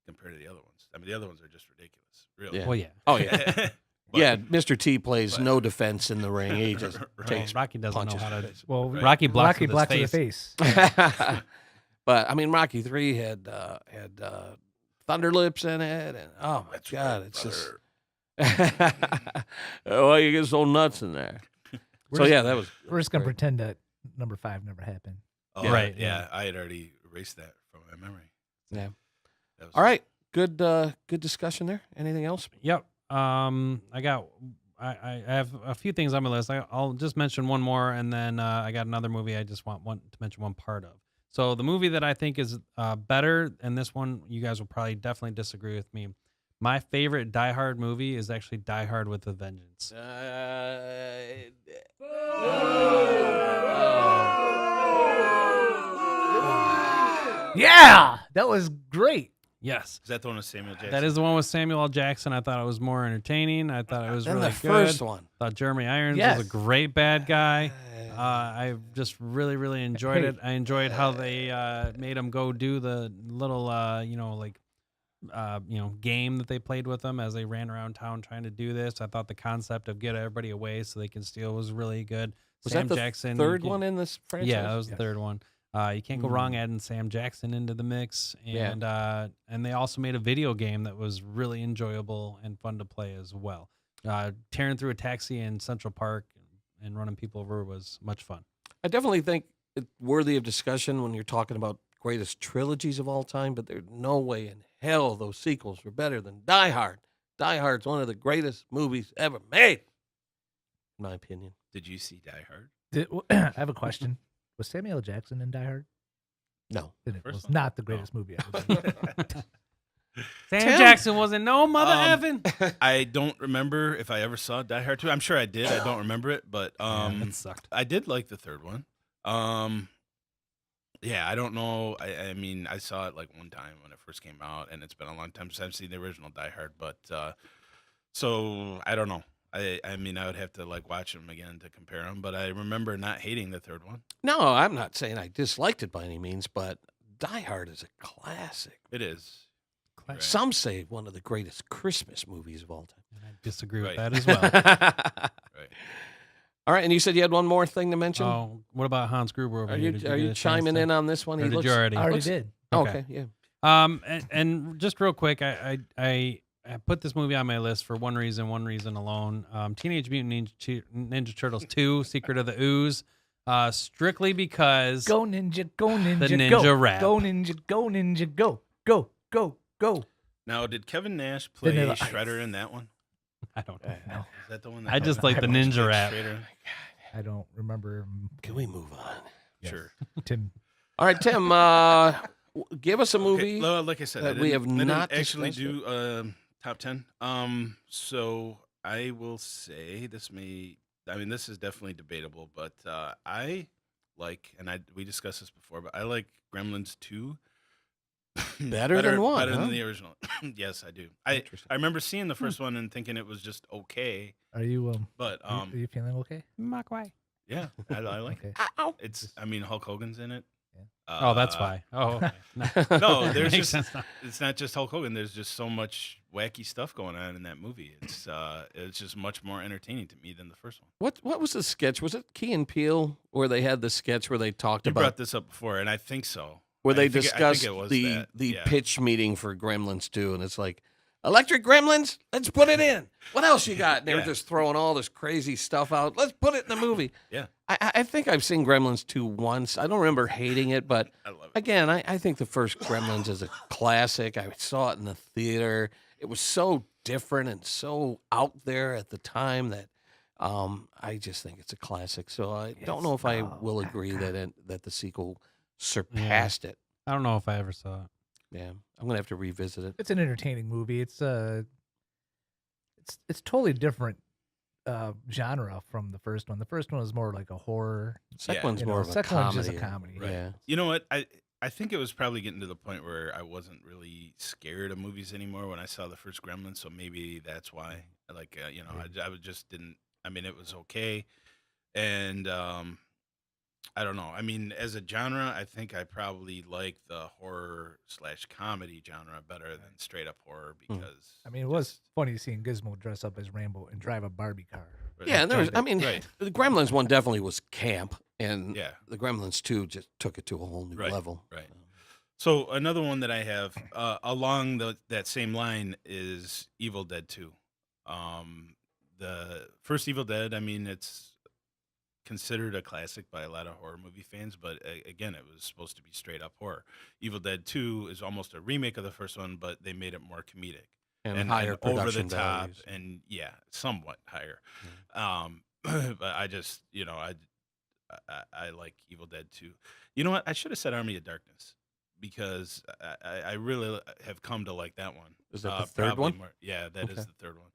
compared to the other ones. I mean, the other ones are just ridiculous. Really. Yeah. Well, yeah. Oh, yeah. But- Yeah, Mr. T plays but- no defense in the ring. He just Right. takes Rocky doesn't know punches. how to. Well, Right. Rocky blocks Rocky with blocks his with the face. face. But I mean, Rocky 3 had Thunder Lips in it, and oh my That's God, right, it's just brother. why you get so nuts in there. So yeah, that was. We're just gonna great. pretend that number 5 never happened. Oh, Yeah. Right, Yeah, yeah. I had already erased that from my memory. Yeah. That was- All right, good discussion there. Anything else? Yep. I have a few things on my list. I'll just mention one more, and then I got another movie I just want to mention one part of. So the movie that I think is better, and this one you guys will probably definitely disagree with me. My favorite Die Hard movie is actually Die Hard with a Vengeance. Yeah, that was great. Yes. Is that the one with Samuel Jackson? That is the one with Samuel L. Jackson. I thought it was more entertaining. I thought it was And really the good. first one. Thought Jeremy Irons Yes. was a great bad guy. I just really, really enjoyed Hey. it. I enjoyed how they made him go do the little, game that they played with them as they ran around town trying to do this. I thought the concept of get everybody away so they can steal was really good. Was Sam that the Jackson, third you can- one in this franchise? Yeah, that was the Yes. third one. You can't go wrong adding Sam Jackson into the mix, Yeah. and they also made a video game that was really enjoyable and fun to play as well. Tearing through a taxi in Central Park and running people over was much fun. I definitely think it's worthy of discussion when you're talking about greatest trilogies of all time, but there's no way in hell those sequels were better than Die Hard. Die Hard's one of the greatest movies ever made, in my opinion. Did you see Die Hard? I have a question. Was Samuel L. Jackson in Die Hard? No. Then it First was one? not the greatest movie ever made. Sam Tim? Jackson wasn't no mother effing. I don't remember if I ever saw Die Hard 2. I'm sure I did. I don't remember it, but It sucked. I did like the third one. Yeah, I don't know. I mean, I saw it like one time when it first came out, and it's been a long time since I've seen the original Die Hard. But so I don't know. I mean, I would have to like watch them again to compare them. But I remember not hating the third one. No, I'm not saying I disliked it by any means, but Die Hard is a classic. It is. Right. Some say one of the greatest Christmas movies of all And I disagree with Right. that as well. time. Right. All right, and you said you had one more thing to mention? Oh, what about Hans Gruber over are here? you Did are get you a chance chiming to- in on this one? Or He did looks, you already? I already looks- did. Okay, yeah. And just real quick, I put this movie on my list for one reason alone. Teenage Mutant Ninja Turtles 2: Secret of the Ooze, strictly because Go ninja, go ninja, The go. ninja rap. Go ninja, go ninja, go. Go, go, go. Now, did Kevin Nash play Vanilla Shredder in that one? I don't know. No, Is that the one? I just like the ninja rap. Shredder? I don't remember. Can we move on? Yes. Sure. Tim. All right, Tim. Give us a movie. Okay. Well, like I said, that we have I didn't not actually discussed do top 10. So I will say this is definitely debatable, but I like, and we discussed this before, but I like Gremlins 2 Better than one, better huh? than the original. Yes, I do. I remember seeing the first one and thinking it was just okay, Are you but are you feeling okay? yeah, I like it. Okay. It's, I mean, Hulk Hogan's in it. Yeah. Oh, that's why. Oh, no. No, there's Makes just sense now. it's not just Hulk Hogan. There's just so much wacky stuff going on in that movie. It's just much more entertaining to me than the first one. What was the sketch? Was it Key and Peele where they had the sketch where they talked You about brought this up before, and I think so. where they I think discussed it was the that. Yeah. pitch meeting for Gremlins 2, and it's like, electric gremlins, let's put it in. What else you got? And they were Yeah. just throwing all this crazy stuff out. Let's put it in the movie. Yeah. I think I've seen Gremlins 2 once. I don't remember hating it, but I love it. again, I think the first Gremlins is a classic. I saw it in the theater. It was so different and so out there at the time that I just think it's a classic. So I don't know if I will agree that the sequel surpassed it. I don't know if I ever saw it. Yeah, I'm gonna have to revisit it. It's an entertaining movie. It's totally different genre from the first one. The first one was more like a horror. Second Yeah. one's You more know, of a second one's comedy. just a comedy. Right. Yeah. You know what? I think it was probably getting to the point where I wasn't really scared of movies anymore when I saw the first Gremlins. So maybe that's why. Like, I was just didn't. I mean, it was okay, and I don't know. I mean, as a genre, I think I probably like the horror/comedy genre better than straight up horror because I mean, it was funny seeing Gizmo dress up as Rambo and drive a Barbie car. Yeah, and there was. I mean, Right. the Gremlins one definitely was camp, and Yeah. the Gremlins 2 just took it to a whole new Right, level. right. So another one that I have along that same line is Evil Dead 2. The first Evil Dead, I mean, it's considered a classic by a lot of horror movie fans, but again, it was supposed to be straight up horror. Evil Dead 2 is almost a remake of the first one, but they made it more comedic And higher over the production top, values. and yeah, somewhat higher. But I just, I like Evil Dead 2. You know what? I should have said Army of Darkness because I really have come to like that one. Is that the third probably one? More, yeah, that is Okay. the third one.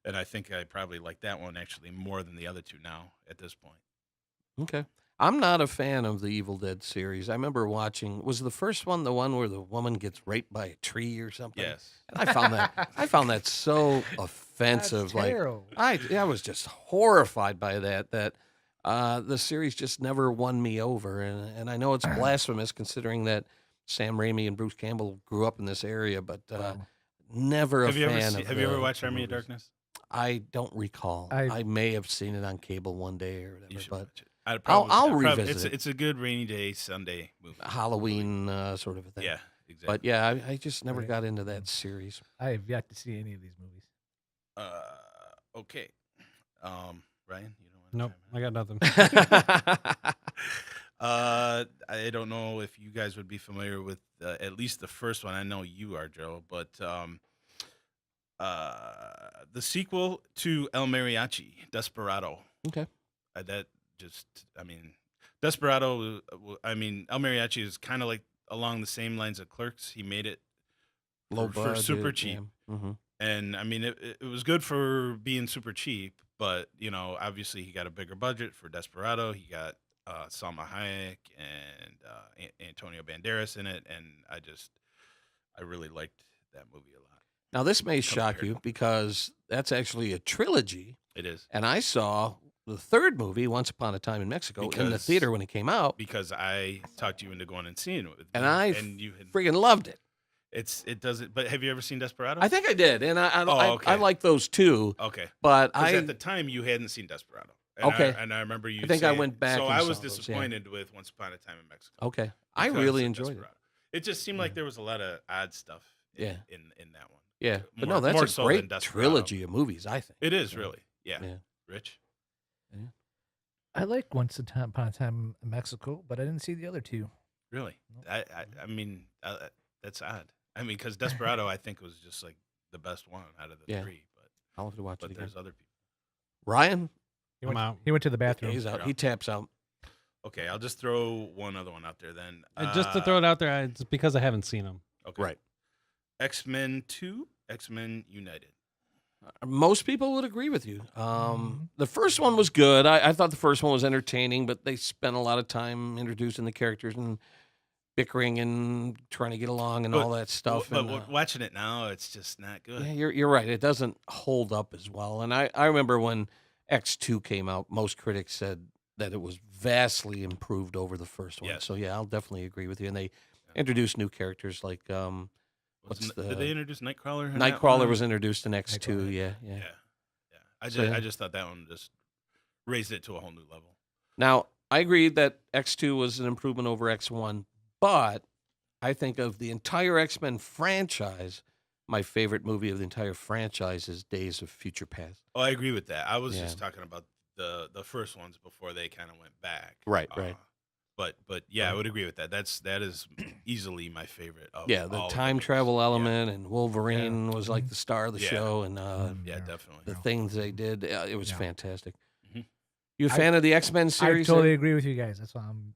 And I think I probably like that one actually more than the other two now at this point. Okay. I'm not a fan of the Evil Dead series. I remember watching. Was the first one the one where the woman gets raped by a tree or something? Yes. And I found that so offensive. That's Like terrible. I was just horrified by that. That the series just never won me over, and I know it's blasphemous considering that Sam Raimi and Bruce Campbell grew up in this area, but never a Have you fan ever of. have you ever the watched Army of movies. Darkness? I don't recall. I- I may have seen it on cable one day or You whatever, should but watch it. I'd I'll probably- revisit it. It's a good rainy day Sunday movie. Halloween sort of a thing. Yeah, exactly. But yeah, I just never Right. got into that series. I have yet to see any of these movies. Okay. Ryan, you don't want Nope, I got nothing. I don't know if you guys would be familiar with at least the first one. I know you are, Joe, but the sequel to El Mariachi, Desperado. Okay. That just, I mean, Desperado. I mean, El Mariachi is kind of like along the same lines of Clerks. He made it Low for super budget, cheap. Yeah. Mm-hmm. And I mean, it was good for being super cheap, but obviously he got a bigger budget for Desperado. He got Salma Hayek and Antonio Banderas in it, and I really liked that movie a lot. Now this may shock Compared. you because that's actually a trilogy, It is and I saw the third movie, Once Upon a Time in Mexico, in the Because- theater when it came out, because I talked you into going and seeing it with and me, I and you had, friggin' loved it. it doesn't. But have you ever seen Desperado? I think I did, and I Oh, okay. like those two, Okay, but because I at the time you hadn't seen Desperado. And Okay. I remember you. I think I saying- went back So and I saw was those, yeah. disappointed with Once Upon a Time in Mexico. okay, I because really of enjoyed it. Desperado. It just seemed like there was a lot of odd stuff. Yeah. In that one. Yeah, but More- no, more that's so a than great Desperado. trilogy of movies. I think. It is really. Yeah. Yeah. Rich. I like Once Upon a Time in Mexico, but I didn't see the other two. Really. I mean, that's odd. I mean, because Desperado, I think was just like the best one out of the Yeah. three. I'll have to watch it But again. there's other people. Ryan, He I'm went, out. he went to the bathroom. he's out. You're He out. taps out. Okay, I'll just throw one other one out there then. And just to throw it out there, it's because I haven't seen them. Okay. Right. X-Men 2, X-Men United. Most people would agree with you. The first one was good. I thought the first one was entertaining, but they spent a lot of time introducing the characters and bickering and trying to get along and all that stuff. But and, watching it now, it's just not good. yeah, you're right. It doesn't hold up as well. And I remember when X2 came out, most critics said that it was vastly improved over the first one. Yes. So yeah, I'll definitely agree with you. And they introduced new characters like Did they introduce Nightcrawler? in that Nightcrawler one? was introduced in X2. Nightcrawler. Yeah. I So, yeah. just thought that one just raised it to a whole new level. Now, I agree that X2 was an improvement over X1, but I think of the entire X-Men franchise, my favorite movie of the entire franchise is Days of Future Past. Oh, I agree with that. I was Yeah. just talking about the first ones before they kind of went back. Right. But yeah, I would agree with that. That is easily my favorite. Of Yeah, the all of time movies. travel Yeah. element and Wolverine was like the star of the Yeah. show, and Yeah, Yeah. definitely. the things they did, it was Yeah. fantastic. Mhm. You a fan of the X-Men I series? totally agree with you guys. That's why I'm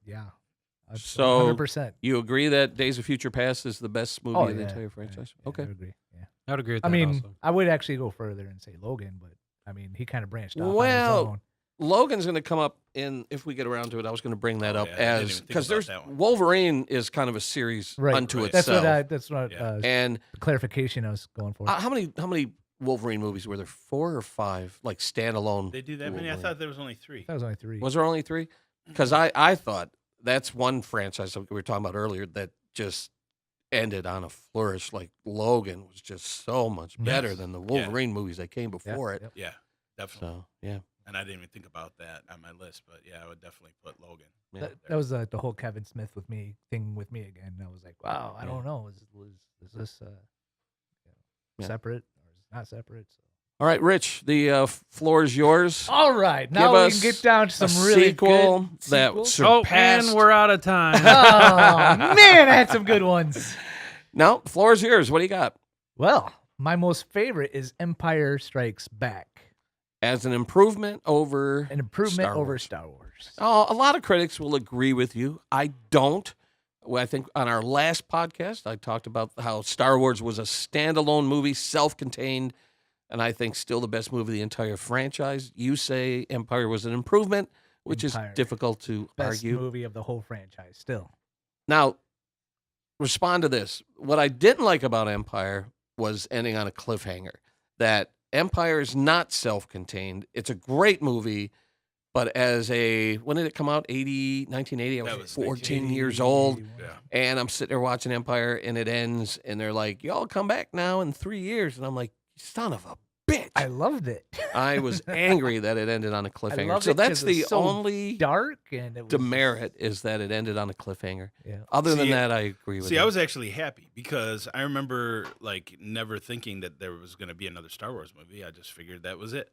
So, 100%. You agree that Days of Future Past is the best movie Oh, of the yeah, entire yeah, franchise? yeah, Okay. I agree. Yeah. I would agree with I that mean, also. I would actually go further and say Logan, but I mean, he kind of branched off Well, on his own. Logan's going to come up in, if we get around to it, I was going to bring that Oh, up yeah, I didn't as, even think because about there's, that one. Wolverine is kind of a series Right. unto Right. itself. That's what Yeah. And the clarification I was going for. how many Wolverine movies were there? 4 or 5, like standalone? They do that many? I Wolverine. thought there was only 3. That was only 3. Was there only 3? Because I thought that's one franchise that we were talking about earlier that just ended on a flourish. Like Logan was just so much better Yes. than the Yeah. Wolverine movies that came before it. Yep. Yeah, definitely. So yeah, And I didn't even think about that on my list, but yeah, I would definitely put Logan. yeah. That was the whole Kevin Smith thing with me again. I was like, wow, I Yeah. don't know. Is this Yeah. separate or is it not separate? So. All right, Rich, the floor is yours. All right, now Give we us can get down to a some really sequel good that sequels. Oh, surpassed. and we're out of time. Oh man, I had some good ones. No, the floor is yours. What do you got? Well, my most favorite is Empire Strikes Back. As an improvement over An improvement Star over Wars. Star Wars. Oh, a lot of critics will agree with you. I don't. Well, I think on our last podcast, I talked about how Star Wars was a standalone movie, self-contained, and I think still the best movie of the entire franchise. You say Empire was an improvement, which Empire. is difficult to Best argue. movie of the whole franchise, still. Now, respond to this. What I didn't like about Empire was ending on a cliffhanger. That Empire is not self-contained. It's a great movie, but as when did it come out? 1980? I That was was 14 years old. Yeah. And I'm sitting there watching Empire, and it ends, and they're like, y'all come back now in 3 years. And I'm like, son of a bitch. I loved it. I was angry that it ended on a cliffhanger. loved So it that's 'cause the it's so only Dark and it was demerit is that it ended on a cliffhanger. Yeah. Other than See, that, I agree with See, you. I was actually happy because I remember like never thinking that there was going to be another Star Wars movie. I just figured that was it.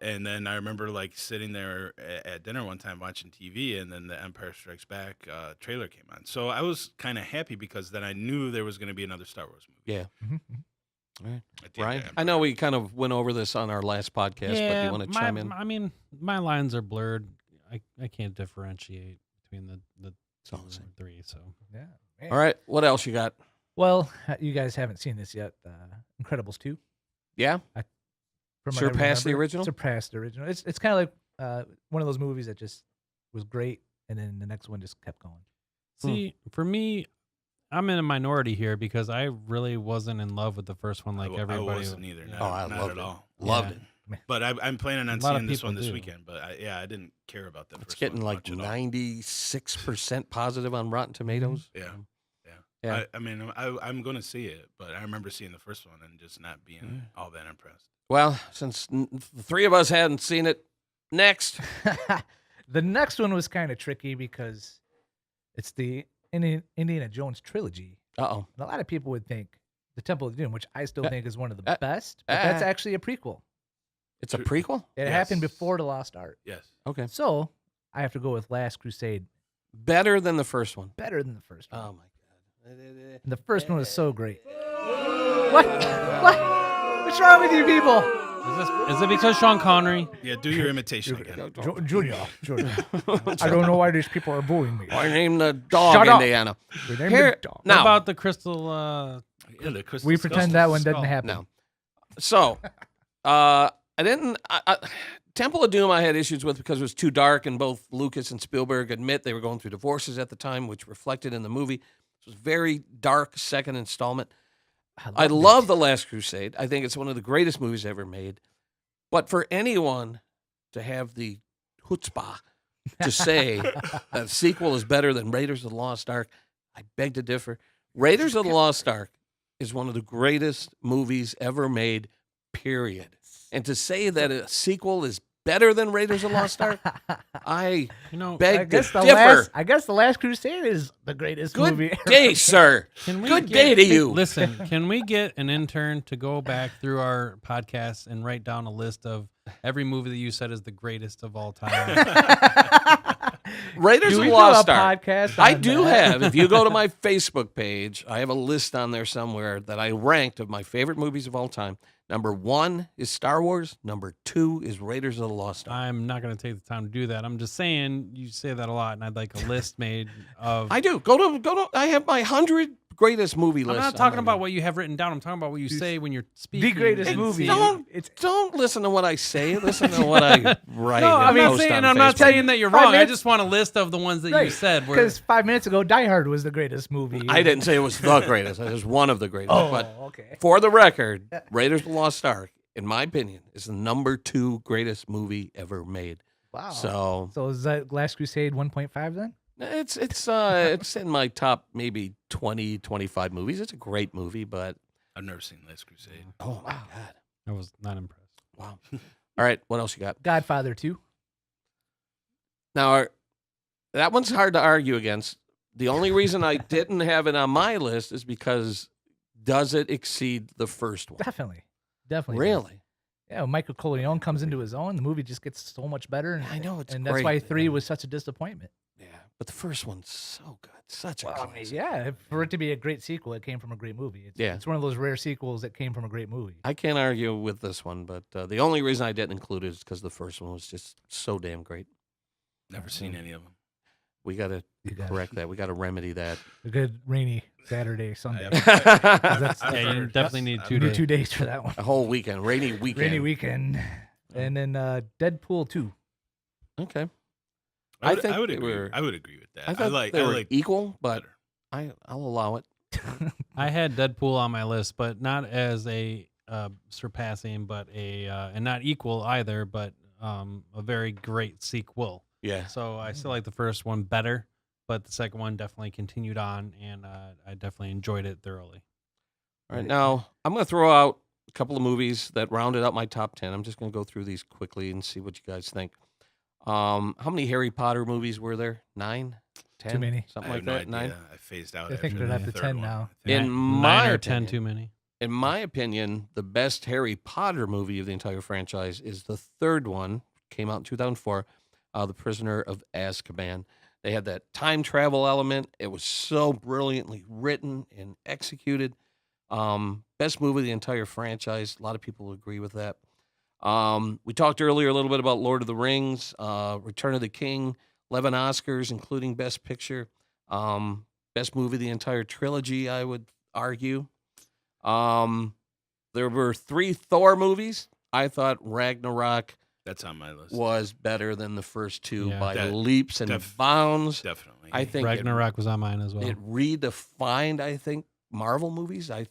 And then I remember like sitting there at dinner one time watching TV, and then the Empire Strikes Back trailer came on. So I was kind of happy because then I knew there was going to be another Star Wars movie. Yeah. Mhm. All right. At the end Ryan, of I Empire. know we kind of went over this on our last podcast, but yeah, you want to chime in? I mean, my lines are blurred. I can't differentiate between the all two the same. and 3. So Yeah. man. All right. What else you got? Well, you guys haven't seen this yet. Incredibles 2. Yeah. From what I Surpassed the remember. original? Surpassed the original. It's kind of like one of those movies that just was great, and then the next one just kept going. see, for me, I'm in a minority here because I really wasn't in love with the first one like I everybody. wasn't either. Yeah. Not, Oh, I not loved at it. all. Loved Yeah. it. But I'm planning on A lot of seeing this people one this do. weekend. But I didn't care about the It's first getting one like much at all. 96% positive on Rotten Tomatoes. Yeah. Yeah. I mean, I'm going to see it, but I remember seeing the first one and just not being all that impressed. Well, since the three of us hadn't seen it, next. The next one was kind of tricky because it's the Indiana Jones trilogy. Uh-oh. And a lot of people would think the Temple of Doom, which I still think is one of the uh, best, but that's actually a prequel. It's a prequel? It Yes. happened before The Lost Art. Yes. Okay. So I have to go with Last Crusade. Better than the first one. Better than the first one. Oh, my God. And the first one was so great. What? What's wrong with you people? Is it because Sean Connery? Yeah, do your imitation again. Junior. I don't know why these people are booing me. I named the dog Shut up. Indiana. We named Here- the dog. What Now, about the crystal? Yeah, the crystal We skull. pretend that one doesn't Skull. happen. no. So, I didn't. Temple of Doom I had issues with because it was too dark, and both Lucas and Spielberg admit they were going through divorces at the time, which reflected in the movie. It was a very dark second installment. I love The Last Crusade. I think it's one of the greatest movies ever made. But for anyone to have the chutzpah to say that the sequel is better than Raiders of the Lost Ark, I beg to differ. Raiders of the Lost Ark is one of the greatest movies ever made, period. And to say that a sequel is better than Raiders of the Lost Ark, I beg I guess to the differ. Last Crusade is the greatest Good movie ever. day, sir. Good day to you. Listen, can we get an intern to go back through our podcast and write down a list of every movie that you said is the greatest of all time? Raiders Do of we the do Lost a Ark. podcast I on do that? have. If you go to my Facebook page, I have a list on there somewhere that I ranked of my favorite movies of all time. Number 1 is Star Wars. Number 2 is Raiders of the Lost Ark. I'm not going to take the time to do that. I'm just saying you say that a lot, and I'd like a list made of. I do. Go to. I have my 100 greatest movie I'm list. not talking about what you have written down. I'm talking about what you say when you're speaking. greatest and movie. saying- Don't listen to what I say. Listen to what I write. No, and I'm not post saying. on I'm not Facebook. saying that you're 5 wrong. I minutes- just want a list of the ones that you said. Where Because 5 minutes ago, Die Hard was the greatest movie. I didn't say it was the greatest. It was one of the greatest. Oh, But okay. for the record, Raiders of the Lost Ark, in my opinion, is the number 2 greatest movie ever made. Wow. So is that Last Crusade 1.5 then? it's in my top maybe 20, 25 movies. It's a great movie, but I've never seen Last Crusade. oh my god, I was not impressed. wow! All right, what else you got? Godfather 2. Now that one's hard to argue against. The only reason I didn't have it on my list is because does it exceed the first one? Definitely. Definitely. Really? Yeah, when Michael Corleone comes into his own, the movie just gets so much better. I know it's and great. that's why 3 Yeah. was such a disappointment. Yeah, but the first one's so good, such a Well, I mean, classic. yeah, for it to be a great sequel, it came from a great movie. Yeah. It's one of those rare sequels that came from a great movie. I can't argue with this one, but the only reason I didn't include it is because the first one was just so damn great. Never seen any of them. We got to You gotta- correct that. We got to remedy that. A good rainy Saturday, Sunday. Yeah, I've you heard. definitely need I've 2 You need days. 2 days for that one. A whole weekend, rainy weekend. Rainy weekend. And then Deadpool 2. Okay. I think would they agree. were- I would agree with that. I thought like. they I were like equal, but better. I'll allow it. I had Deadpool on my list, but not as a surpassing, but and not equal either, but a very great sequel. Yeah. So I still like the first one better, but the second one definitely continued on, and I definitely enjoyed it thoroughly. All right. Now, I'm going to throw out a couple of movies that rounded out my top 10. I'm just going to go through these quickly and see what you guys think. How many Harry Potter movies were there? 9? 10? Too many. I Something have like no that? idea. 9? I phased out. I think after they're up the to third 10 one, now. I think. In Nine my or 10 opinion- too many. In my opinion, the best Harry Potter movie of the entire franchise is the third one. Came out in 2004, The Prisoner of Azkaban. They had that time travel element. It was so brilliantly written and executed. Best movie of the entire franchise. A lot of people agree with that. We talked earlier a little bit about Lord of the Rings, Return of the King, 11 Oscars, including Best Picture. Best movie of the entire trilogy, I would argue. There were 3 Thor movies. I thought Ragnarok That's on my list. was better than the first 2 Yeah. by That- leaps and def- bounds. Definitely. I think Ragnarok was on mine as well. it redefined, I think, Marvel movies. I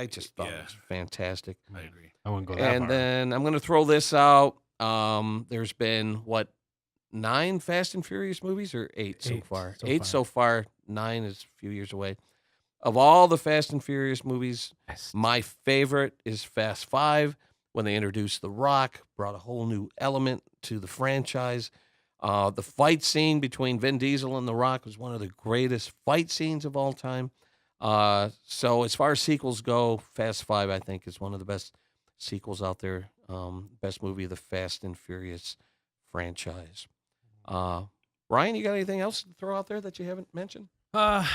just thought it Yeah. was fantastic. I agree. I wouldn't go that And far. then I'm going to throw this out. There's been, 9 Fast and Furious movies or 8 so 8 far? so 8 far. so far. 9 is a few years away. Of all the Fast and Furious movies, my favorite is Fast 5. When they introduced The Rock, brought a whole new element to the franchise. The fight scene between Vin Diesel and The Rock was one of the greatest fight scenes of all time. So as far as sequels go, Fast 5, I think, is one of the best sequels out there. Best movie of the Fast and Furious franchise. Ryan, you got anything else to throw out there that you haven't mentioned? I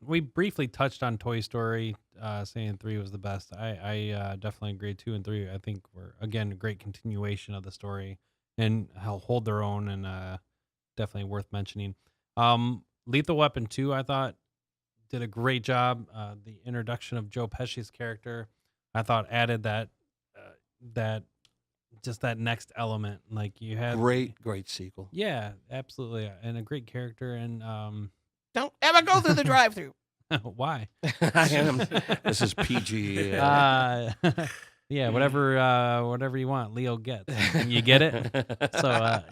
We briefly touched on Toy Story, saying 3 was the best. I definitely agree. 2 and 3, I think, were again a great continuation of the story and hold their own, and definitely worth mentioning. Lethal Weapon 2, I thought, did a great job. The introduction of Joe Pesci's character, I thought, added that next element. Like you had Great sequel. yeah, absolutely, and a great character. And Don't ever go through the drive-through. why? This is PG. Yeah, whatever you want, Leo gets. And you get it. So,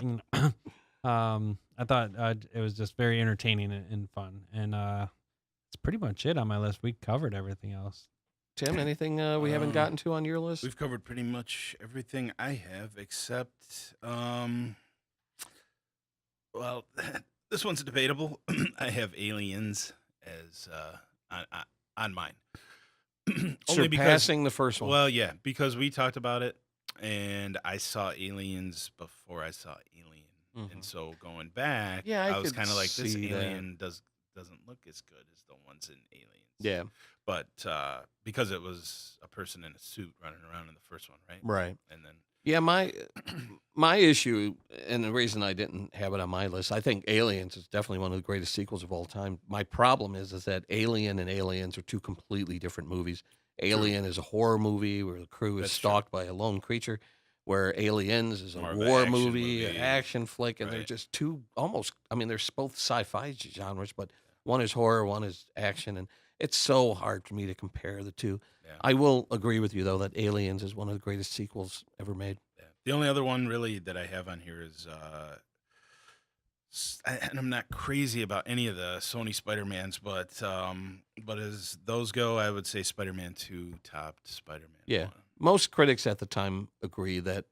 I thought it was just very entertaining and fun, and it's pretty much it on my list. We covered everything else. Tim, anything we haven't gotten to on your list? We've covered pretty much everything I have, except, well, this one's debatable. I have Aliens as on mine. Only Surpassing the first one. Well, yeah, because we talked about it, and I saw Aliens before I saw Alien, and so going back, Yeah, I I was could kind of like, this see that. Alien doesn't look as good as the ones in Aliens. Yeah, But because it was a person in a suit running around in the first one, right? right. And then Yeah, my issue, and the reason I didn't have it on my list, I think Aliens is definitely one of the greatest sequels of all time. My problem is that Alien and Aliens are two completely different movies. Alien is a horror movie where the crew is That's true. stalked by a lone creature, where Aliens is a More of an war action movie, an movie. action flick, and they're Right. just two almost, I mean, they're both sci-fi genres, but one is horror, one is action, and it's so hard for me to compare the two. Yeah. I will agree with you, though, that Aliens is one of the greatest sequels ever made. Yeah. The only other one really that I have on here is, and I'm not crazy about any of the Sony Spider-Mans, but as those go, I would say Spider-Man 2 topped Spider-Man Yeah. 1. Most critics at the time agree that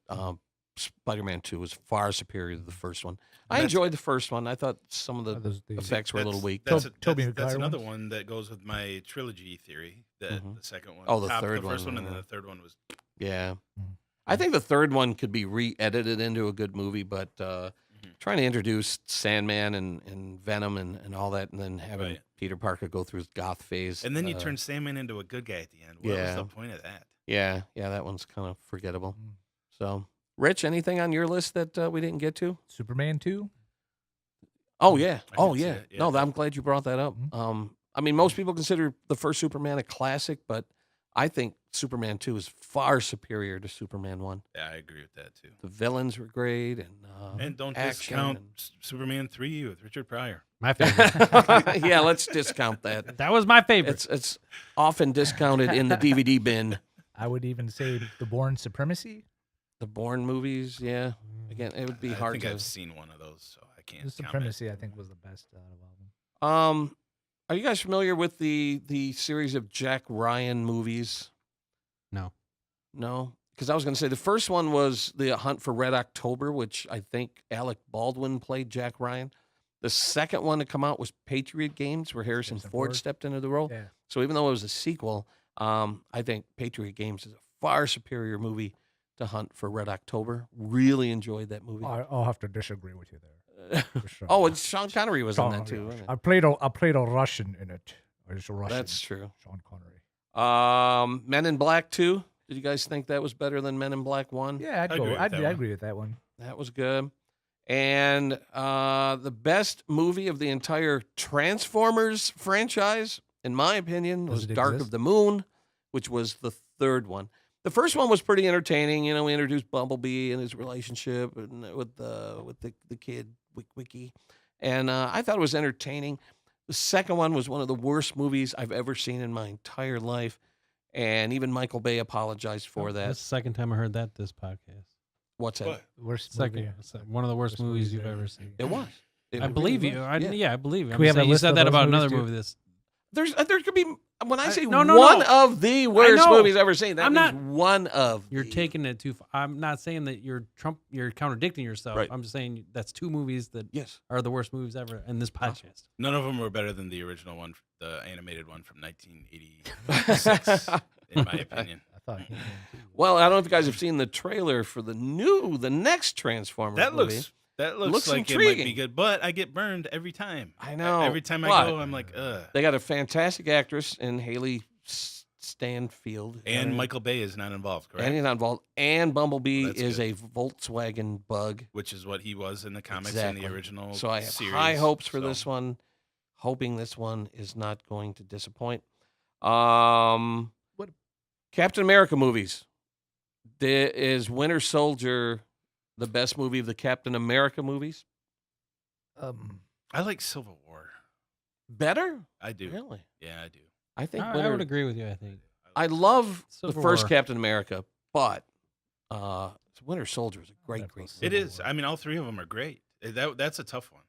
Spider-Man 2 was far superior to the first one. I That's- enjoyed the first one. I thought some of the Those- the- effects were a little weak. That's, Tobey that's Maguire another ones? one that goes with my trilogy theory. That Mhm. the second one, Oh, the topped third the first one, one, and then yeah. the third one was Yeah. Mhm. I think the third one could be re-edited into a good movie, but trying to introduce Sandman and Venom and all that, and then having Right. Peter Parker go through his goth phase. and then you turn Sandman into a good guy at the end. What yeah. was the point of that? Yeah, that one's kind of forgettable. Mm. So, Rich, anything on your list that we didn't get to? Superman 2. Oh yeah. I Oh could see yeah. it, yeah. No, I'm glad you brought that up. Mhm. I mean, most people consider the first Superman a classic, but I think Superman 2 is far superior to Superman 1. Yeah, I agree with that too. The villains were great, And don't action discount and- Superman 3 with Richard Pryor. My favorite. yeah, let's discount that. That was my favorite. It's often discounted in the DVD bin. I would even say The Bourne Supremacy. The Bourne movies, yeah. Again, it would be I hard think to. I've seen one of those, so I can't. The comment. Supremacy, I think, was the best out of all of them. Are you guys familiar with the series of Jack Ryan movies? No. No, because I was going to say the first one was The Hunt for Red October, which I think Alec Baldwin played Jack Ryan. The second one to come out was Patriot Games, where Harrison Harrison Ford Ford. stepped into the role. Yeah. So even though it was a sequel, I think Patriot Games is a far superior movie to Hunt for Red October. Really enjoyed that movie. I'll have to disagree with you there. for sure. Oh, and Sean Connery was in that too. yeah. Wasn't it? I played a Russian in it. I was a Russian. That's true. Sean Connery. Men in Black 2. Did you guys think that was better than Men in Black 1? Yeah, I'd I go. agree with I'd that I one. agree with that one. That was good. And the best movie of the entire Transformers franchise, in my opinion, Does was it Dark exist? of the Moon, which was the third one. The first one was pretty entertaining. You know, we introduced Bumblebee and his relationship with the kid Wiki, and I thought it was entertaining. The second one was one of the worst movies I've ever seen in my entire life, and even Michael Bay apologized for that. That's the second time I heard that this podcast. What's that? What? Worst Second, movie. one of the worst Worst movies movies you've ever ever seen. seen. It was. It I really believe you. was. Yeah, I believe you. Can we have a You list said of that those about movies, another too? movie. This There could be when I say no, one no. of the worst know. movies ever seen. That I'm means not- one of. you're the- taking it too far. I'm not saying that you're contradicting yourself. Right. I'm just saying that's two movies that Yes. are the worst movies ever in this podcast. None of them were better than the original one, the animated one from 1986, in my opinion. I thought. Well, I don't know if you guys have seen the trailer for the next Transformers That movie. looks That looks Looks like it might be intriguing. good, but I get burned every time. I know. Every time I But go, I'm like, ugh. they got a fantastic actress in Haley Stanfield. And Michael Bay is not involved, correct? And he's not involved. And Bumblebee Well, that's is good. a Volkswagen Bug. Which is what he was in the comics Exactly. in the original So I have series. high hopes for so- this one. Hoping this one is not going to disappoint. Captain America movies. Is Winter Soldier the best movie of the Captain America movies? I like Civil War. Better? I do. Really? Yeah, I do. I think I would agree with you. I think. I love the Civil first War. Captain America, but Winter Soldier is a great movie. It is. I mean, all three of them are great. That's a tough one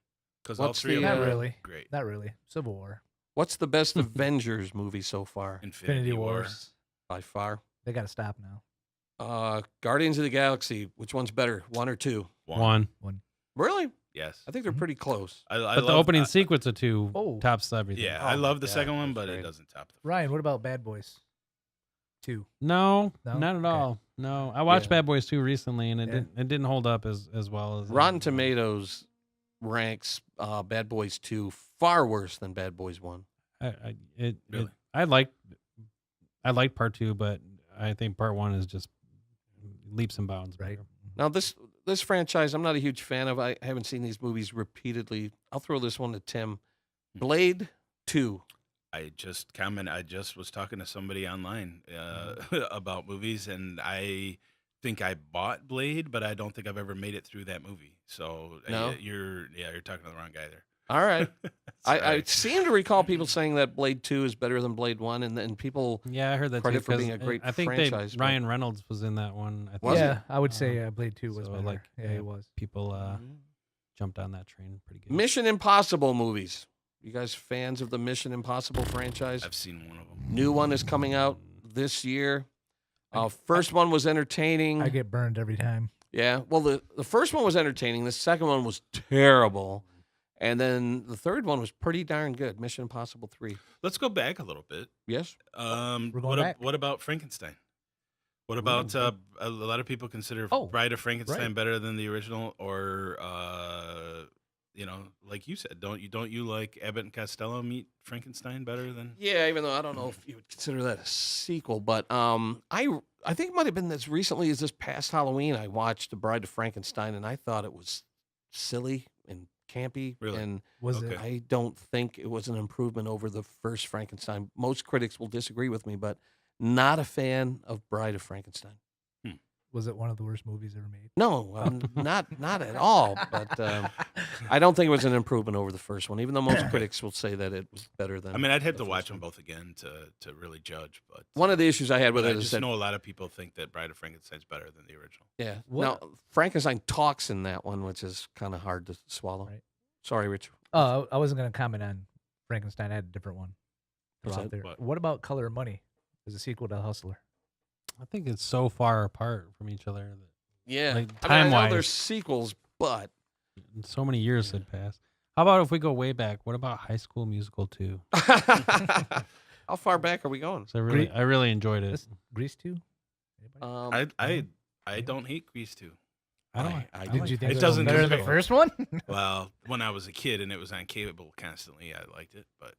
because all What's three the, of them Not are really. great. Not really. Civil War. What's the best Avengers movie so far? Infinity War. Wars. By far. They got to stop now. Guardians of the Galaxy. Which one's better, 1 or 2? One. Really? Yes. I think they're pretty close. I But the love- opening sequence of 2 Oh. tops everything. Yeah, Oh I my love the God, second one, that's but great. it doesn't top the. Ryan, what about Bad Boys 2? No, No? not at Okay. all. No, I watched Yeah. Bad Boys 2 recently, and it Yeah. didn't hold up as well as Rotten Tomatoes ranks Bad Boys 2 far worse than Bad Boys 1. Really? I liked part 2, but I think part 1 is just leaps and bounds. Right. better. Now, this franchise, I'm not a huge fan of. I haven't seen these movies repeatedly. I'll throw this one to Tim. Blade 2. I just was talking to somebody online about movies, and I think I bought Blade, but I don't think I've ever made it through that movie. So No? you're talking to the wrong guy there. All right. I Sorry. seem to recall people saying that Blade 2 is better than Blade 1, and then people... Yeah, I heard that Credit too. for 'cause being a great I think franchise, but- Ryan Reynolds was in that one. I think. Was he? Yeah, I would say Blade 2 was so, better. like, yeah, yeah. it was. People jumped on that train pretty good. Mission Impossible movies. You guys fans of the Mission Impossible franchise? I've seen one of them. New one is coming out this year. First one was entertaining. I get burned every time. Yeah. Well, the first one was entertaining. The second one was terrible. And then the third one was pretty darn good. Mission Impossible 3. Let's go back a little bit. Yes? We're going what, back. what about Frankenstein? What about a lot of people consider Oh, Bride of Frankenstein right. better than the original, or like you said, don't you like Abbott and Costello meet Frankenstein better than? Yeah, even though I don't know if you would consider that a sequel, but I think it might have been as recently as this past Halloween I watched The Bride of Frankenstein, and I thought it was silly and campy. Really? And Was Okay. it? I don't think it was an improvement over the first Frankenstein. Most critics will disagree with me, but not a fan of Bride of Frankenstein. Was it one of the worst movies ever made? No, not at all. But I don't think it was an improvement over the first one, even though most critics will say that it was better than. I mean, I'd have the to watch first them one. both again to really judge. But One of the issues I had with but I it is just that know a lot of people think that Bride of Frankenstein's better than the original. yeah. What- Now Frankenstein talks in that one, which is kind of hard to swallow. Right. Sorry, Rich. Oh, I wasn't going to comment on Frankenstein. I had a different one. throw What's out that? there. What? What about Color of Money? As a sequel to Hustler. I think it's so far apart from each other that Yeah, Like, I mean, I know time-wise. there's sequels, but so many years had passed. How about if we go way back? What about High School Musical 2? how far back are we going? So Great. I really enjoyed it. This Grease 2? Anybody? I don't hate Grease 2. I don't. I- I Did Did like you it. think It it, doesn't was better than the compare. first one? Well, when I was a kid and it was on cable constantly, I liked it. But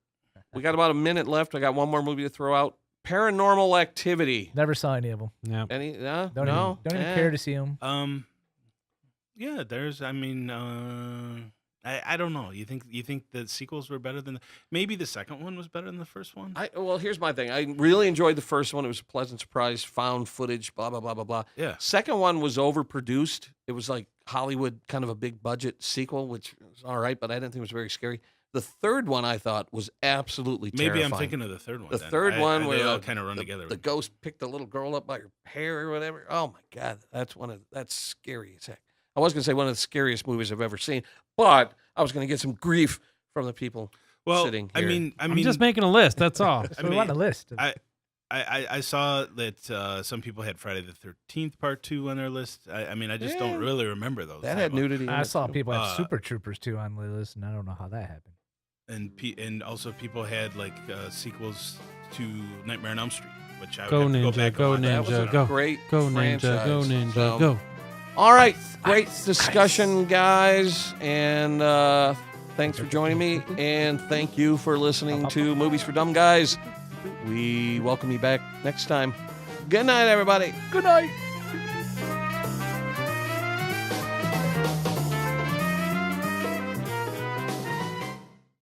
We got about a minute left. I got one more movie to throw out. Paranormal Activity. Never saw any of them. Yeah. Any? Don't no. even care to see them. yeah, there's. I mean, I don't know. You think the sequels were better than maybe the second one was better than the first one? Well, here's my thing. I really enjoyed the first one. It was a pleasant surprise. Found footage. Blah blah blah blah blah. Yeah. Second one was overproduced. It was like Hollywood, kind of a big budget sequel, which was all right, but I didn't think it was very scary. The third one I thought was absolutely Maybe terrifying. I'm thinking of the third one. The then. third one they where all kind of run together. The ghost picked the little girl up by her hair or whatever. Oh my god, that's scary as heck. I was gonna say one of the scariest movies I've ever seen, but I was gonna get some grief from the people sitting I here. mean, I'm just making a list. That's all. So I we're on mean, the list. I saw that some people had Friday the 13th Part 2 on their list. I mean, I just Yeah. don't really remember those. that had much. nudity. in I it, saw too. people have Uh, Super Troopers 2 on the list, and I don't know how that happened. And also people had like sequels to Nightmare on Elm Street, which I would Go have to Ninja, go back go and watch. That was Ninja, a go. great Go Ninja, go franchise. Ninja, So, go. All right, great discussion, guys, and thanks for joining me, and thank you for listening to Movies for Dumb Guys. We welcome you back next time. Good night, everybody. Good night.